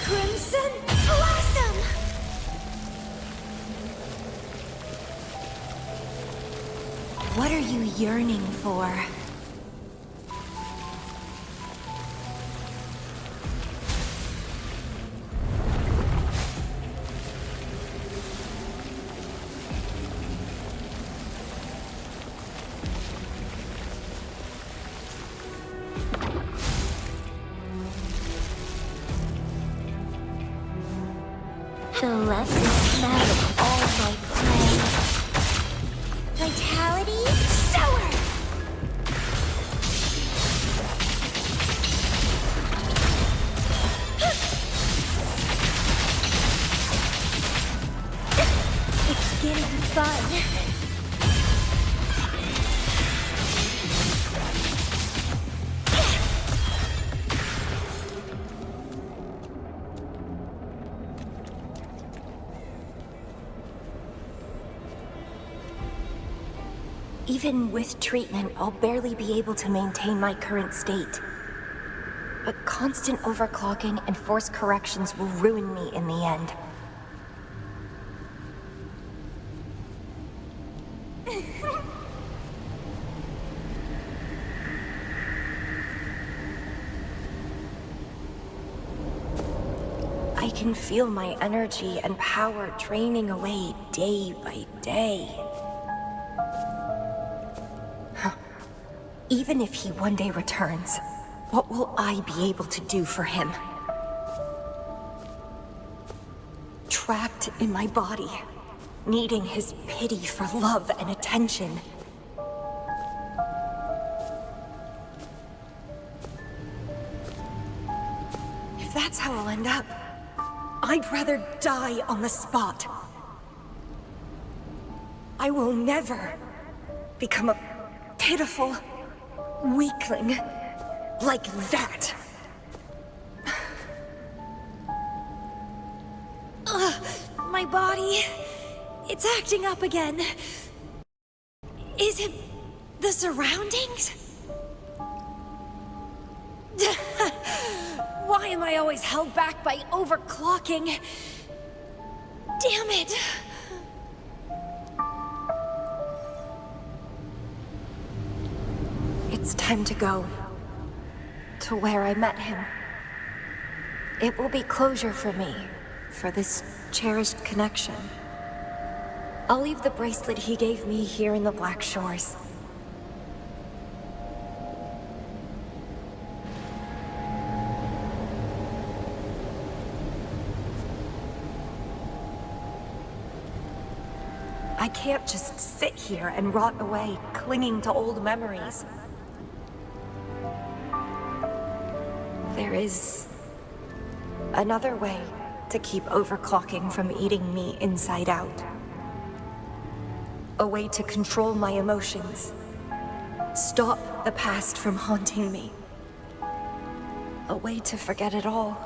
Crimson Blossom! What are you yearning for? The lovely smell of all my plans. Vitality Sower! It's getting fun. Even with treatment, I'll barely be able to maintain my current state. But constant overclocking and forced corrections will ruin me in the end. I can feel my energy and power draining away day by day. Even if he one day returns, what will I be able to do for him? Trapped in my body, needing his pity for love and attention. If that's how I'll end up, I'd rather die on the spot. I will never become a pitiful weakling like that. My body, it's acting up again. Is it the surroundings? Why am I always held back by overclocking? Damn it! It's time to go. To where I met him. It will be closure for me, for this cherished connection. I'll leave the bracelet he gave me here in the Black Shores. I can't just sit here and rot away, clinging to old memories. There is another way to keep overclocking from eating me inside out. A way to control my emotions. Stop the past from haunting me. A way to forget it all.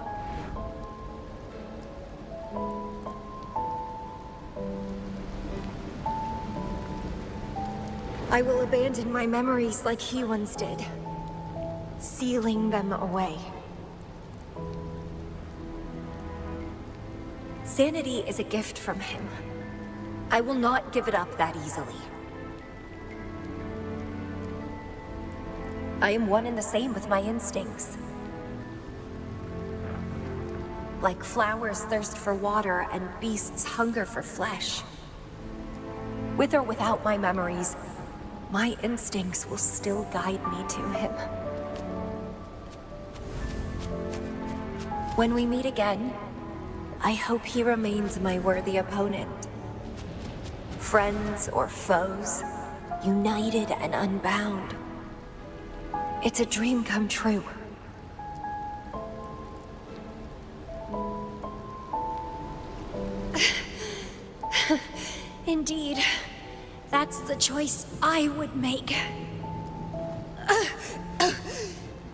I will abandon my memories like he once did, sealing them away. Sanity is a gift from him. I will not give it up that easily. I am one and the same with my instincts. Like flowers thirst for water and beasts hunger for flesh. With or without my memories, my instincts will still guide me to him. When we meet again, I hope he remains my worthy opponent. Friends or foes, united and unbound. It's a dream come true. Indeed, that's the choice I would make.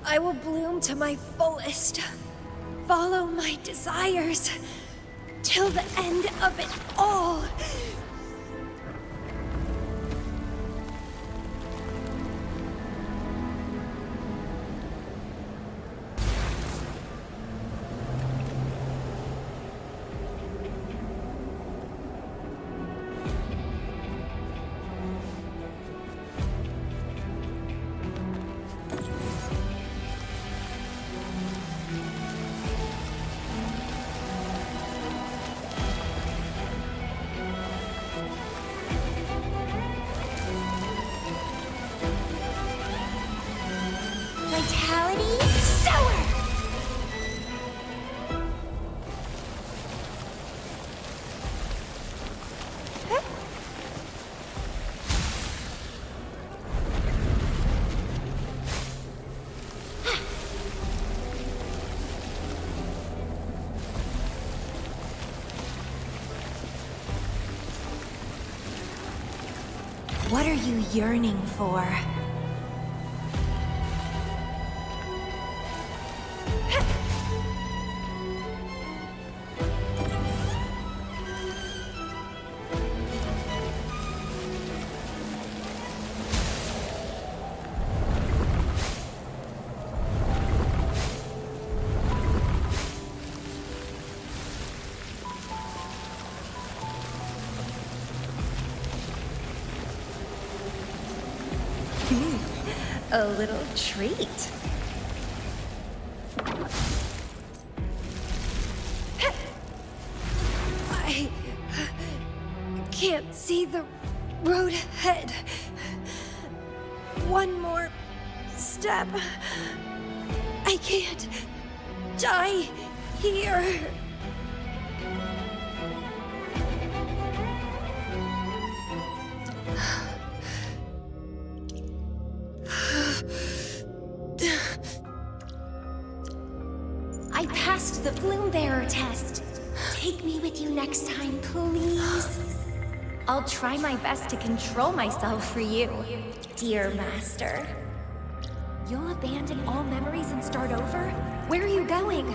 I will bloom to my fullest, follow my desires, till the end of it all. Vitality sour! What are you yearning for? A little treat. I can't see the road ahead. One more step. I can't die here. I passed the Bloom Bearer test. Take me with you next time, please. I'll try my best to control myself for you, dear master. You'll abandon all memories and start over? Where are you going?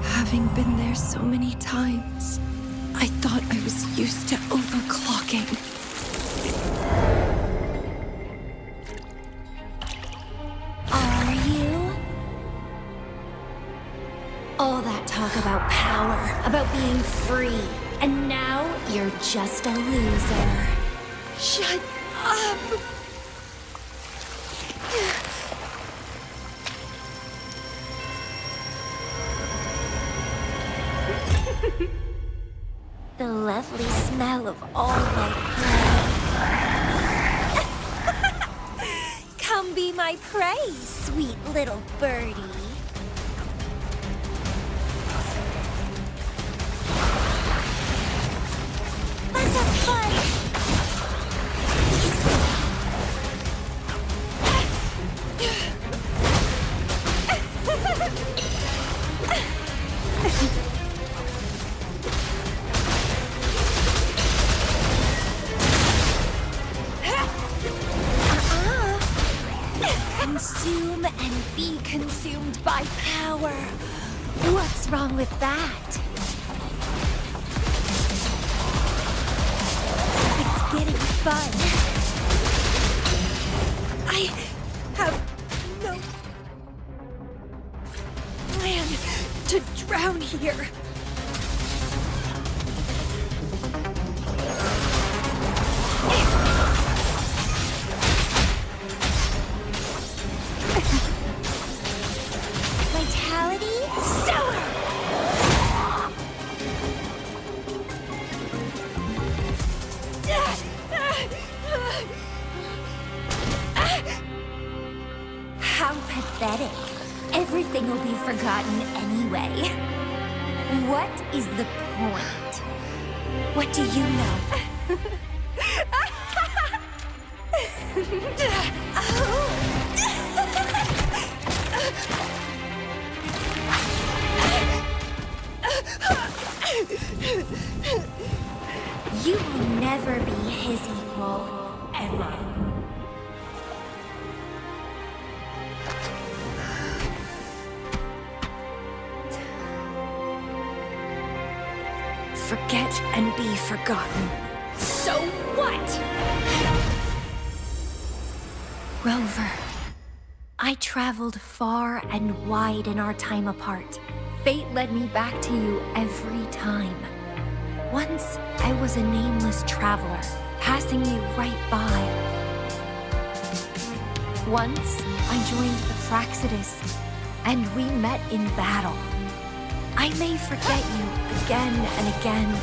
Having been there so many times, I thought I was used to overclocking. Are you? All that talk about power, about being free, and now you're just a loser. Shut up! The lovely smell of all my prey. Come be my prey, sweet little birdie. Let's have fun! Consume and be consumed by power. What's wrong with that? It's getting fun. I have no plan to drown here. How forgotten anyway. What is the point? What do you know? You will never be his equal, ever. Forget and be forgotten. So what? Rover, I traveled far and wide in our time apart. Fate led me back to you every time. Once, I was a nameless traveler, passing you right by. Once, I joined the Fraxidus, and we met in battle. I may forget you again and again,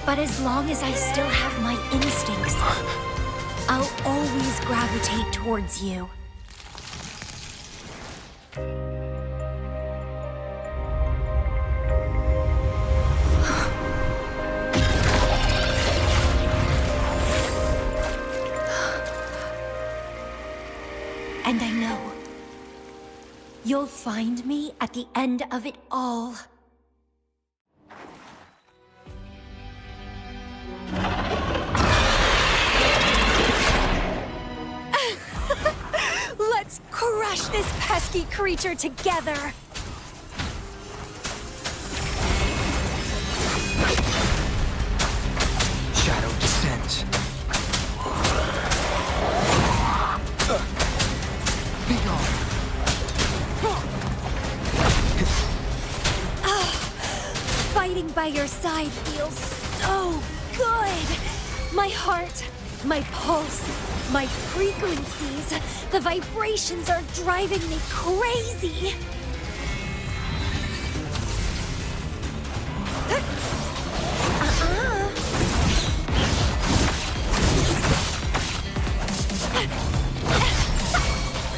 but as long as I still have my instincts, I'll always gravitate towards you. And I know you'll find me at the end of it all. Let's crush this pesky creature together! Shadow descends. Be gone. Fighting by your side feels so good! My heart, my pulse, my frequencies, the vibrations are driving me crazy!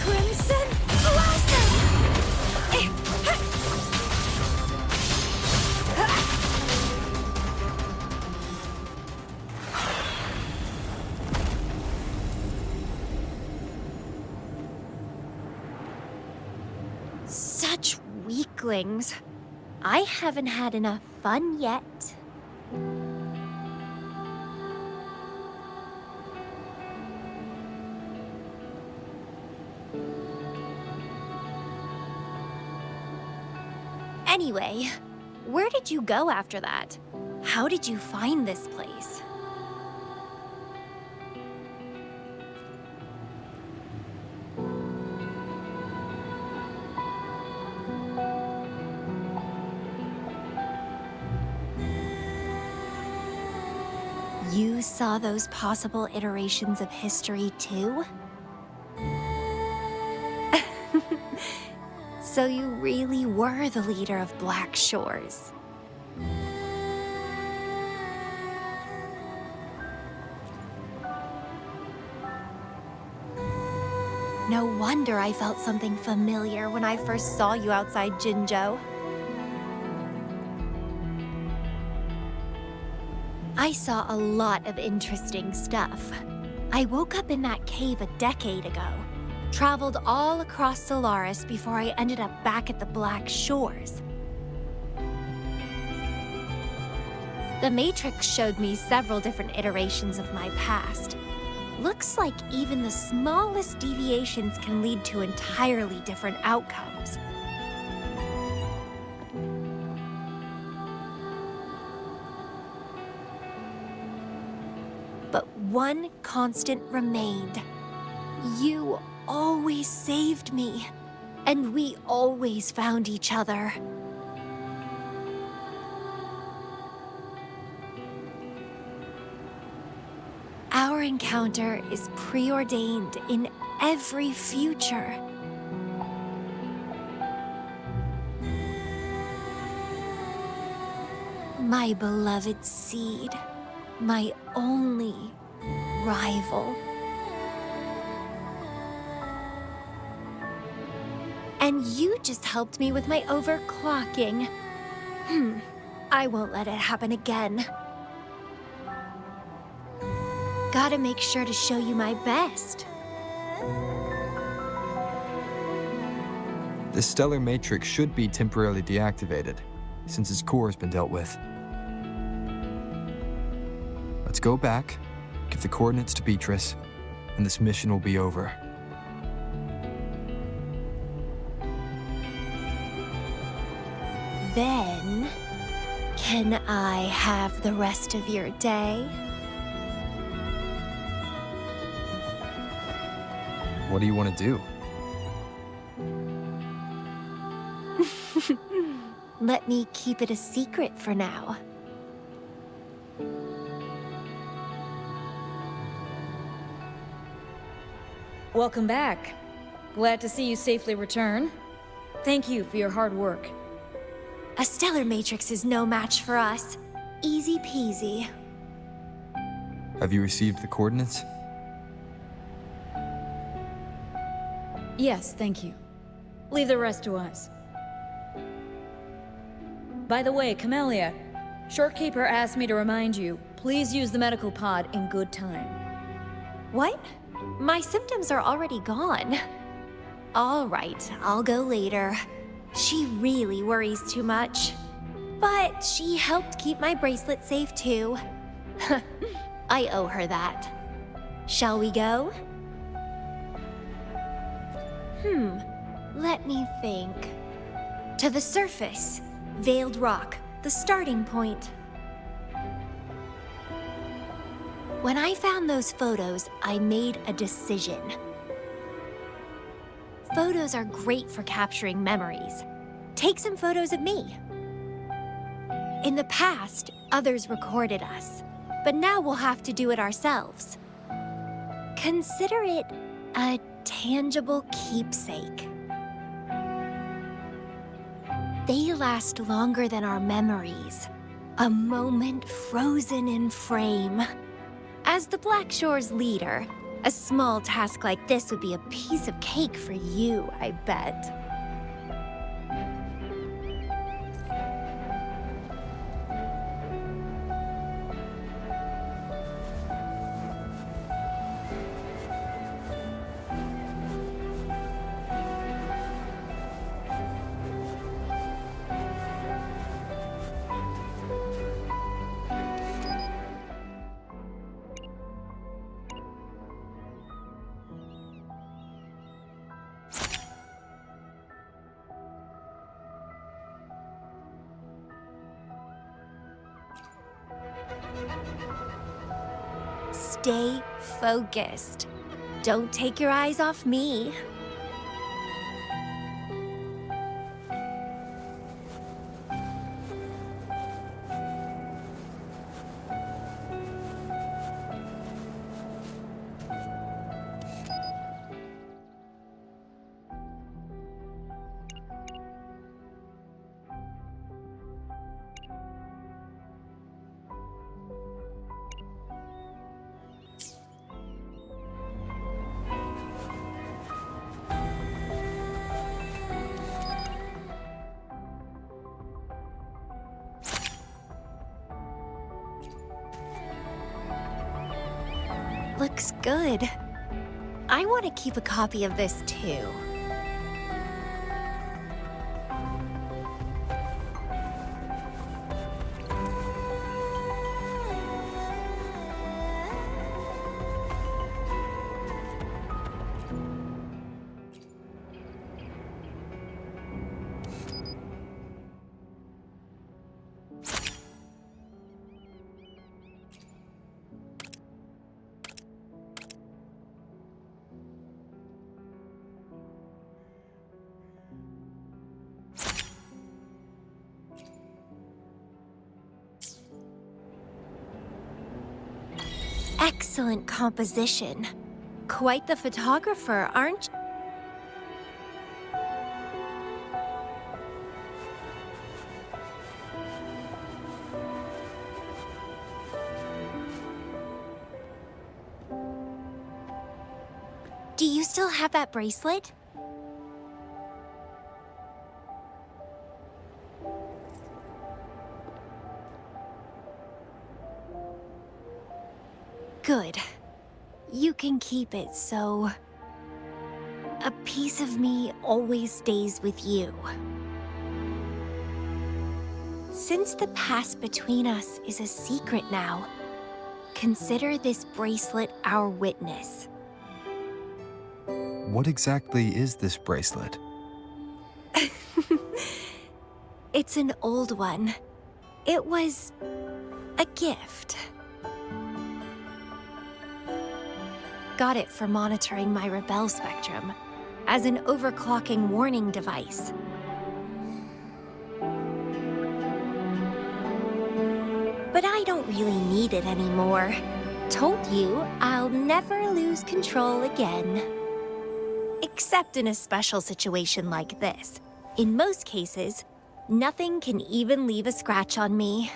Crimson Blossom! Such weaklings. I haven't had enough fun yet. Anyway, where did you go after that? How did you find this place? You saw those possible iterations of history too? So you really were the leader of Black Shores. No wonder I felt something familiar when I first saw you outside Jinzhou. I saw a lot of interesting stuff. I woke up in that cave a decade ago, traveled all across Solaris before I ended up back at the Black Shores. The Matrix showed me several different iterations of my past. Looks like even the smallest deviations can lead to entirely different outcomes. But one constant remained. You always saved me, and we always found each other. Our encounter is preordained in every future. My beloved seed, my only rival. And And you just helped me with my overclocking. I won't let it happen again. Gotta make sure to show you my best. The stellar matrix should be temporarily deactivated, since its core has been dealt with. Let's go back, give the coordinates to Beatrice, and this mission will be over. Then, can I have the rest of your day? What do you want to do? Let me keep it a secret for now. Welcome back. Glad to see you safely return. Thank you for your hard work. A stellar matrix is no match for us. Easy peasy. Have you received the coordinates? Yes, thank you. Leave the rest to us. By the way, Camellya, Shortkeeper asked me to remind you, please use the medical pod in good time. What? My symptoms are already gone. All right, I'll go later. She really worries too much. But she helped keep my bracelet safe too. I owe her that. Shall we go? Let me think. To the surface. Veiled Rock, the starting point. When I found those photos, I made a decision. Photos are great for capturing memories. Take some photos of me. In the past, others recorded us, but now we'll have to do it ourselves. Consider it a tangible keepsake. They last longer than our memories. A moment frozen in frame. As the Black Shore's leader, a small task like this would be a piece of cake for you, I bet. Stay focused. Don't take your eyes off me. Looks good. I want to keep a copy of this too. Excellent composition. Quite the photographer, aren't you? Do you still have that bracelet? Good. You can keep it, so... a piece of me always stays with you. Since the past between us is a secret now, consider this bracelet our witness. What exactly is this bracelet? It's an old one. It was a gift. Got it for monitoring my rebel spectrum as an overclocking warning device. But I don't really need it anymore. Told you I'll never lose control again. Except in a special situation like this. In most cases, nothing can even leave a scratch on me.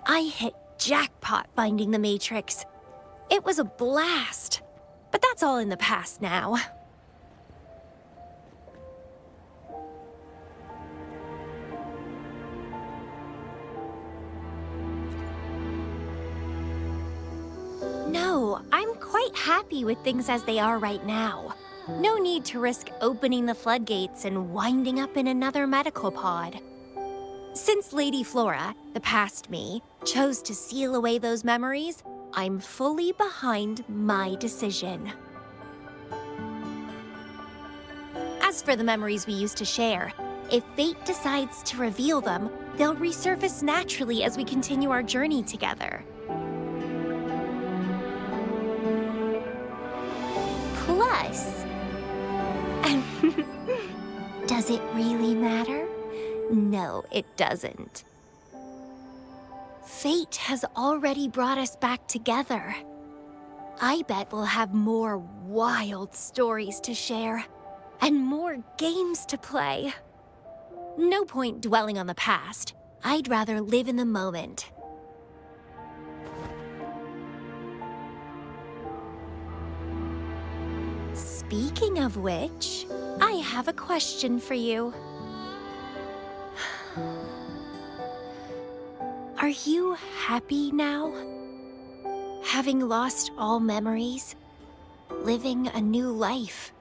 I hit jackpot finding the Matrix. It was a blast. But that's all in the past now. No, I'm quite happy with things as they are right now. No need to risk opening the floodgates and winding up in another medical pod. Since Lady Flora, the past me, chose to seal away those memories, I'm fully behind my decision. As for the memories we used to share, if fate decides to reveal them, they'll resurface naturally as we continue our journey together. Plus... does it really matter? No, it doesn't. Fate has already brought us back together. I bet we'll have more wild stories to share, and more games to play. No point dwelling on the past. I'd rather live in the moment. Speaking of which, I have a question for you. Are you happy now? Having lost all memories, living a new life.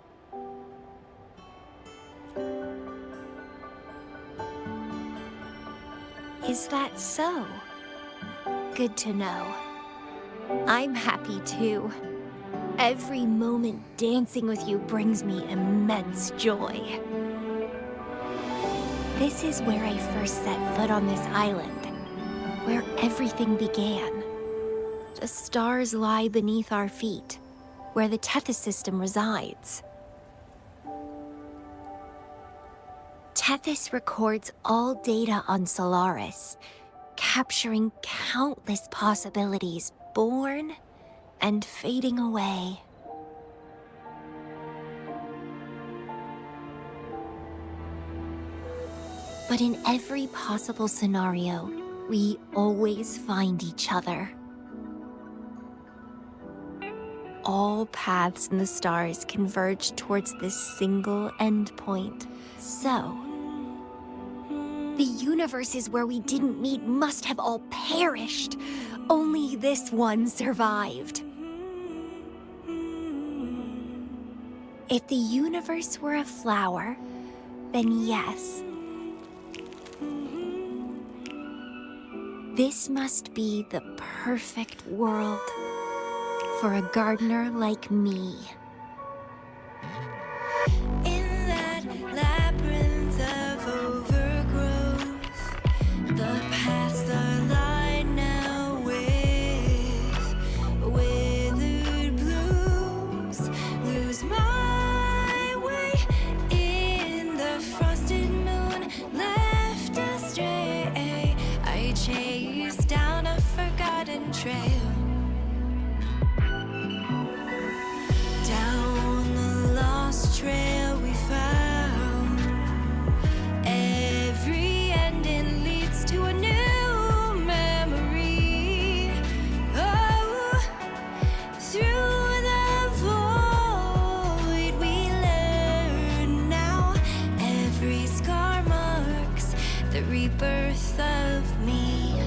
Is that so? Good to know. I'm happy too. Every moment dancing with you brings me immense joy. This is where I first set foot on this island, where everything began. The stars lie beneath our feet, where the Tethys system resides. Tethys records all data on Solaris, capturing countless possibilities born and fading away. But in every possible scenario, we always find each other. All paths in the stars converge towards this single endpoint. So, the universes where we didn't meet must have all perished. Only this one survived. If the universe were a flower, then yes. This must be the perfect world for a gardener like me. In that labyrinth of overgrowth, the paths are lined now with withered blooms. Lose my way in the frosted moon, left astray. I chase down a forgotten trail. Trail we found. Every ending leads to a new memory. Oh, through the void we learn now. Every scar marks the rebirth of me.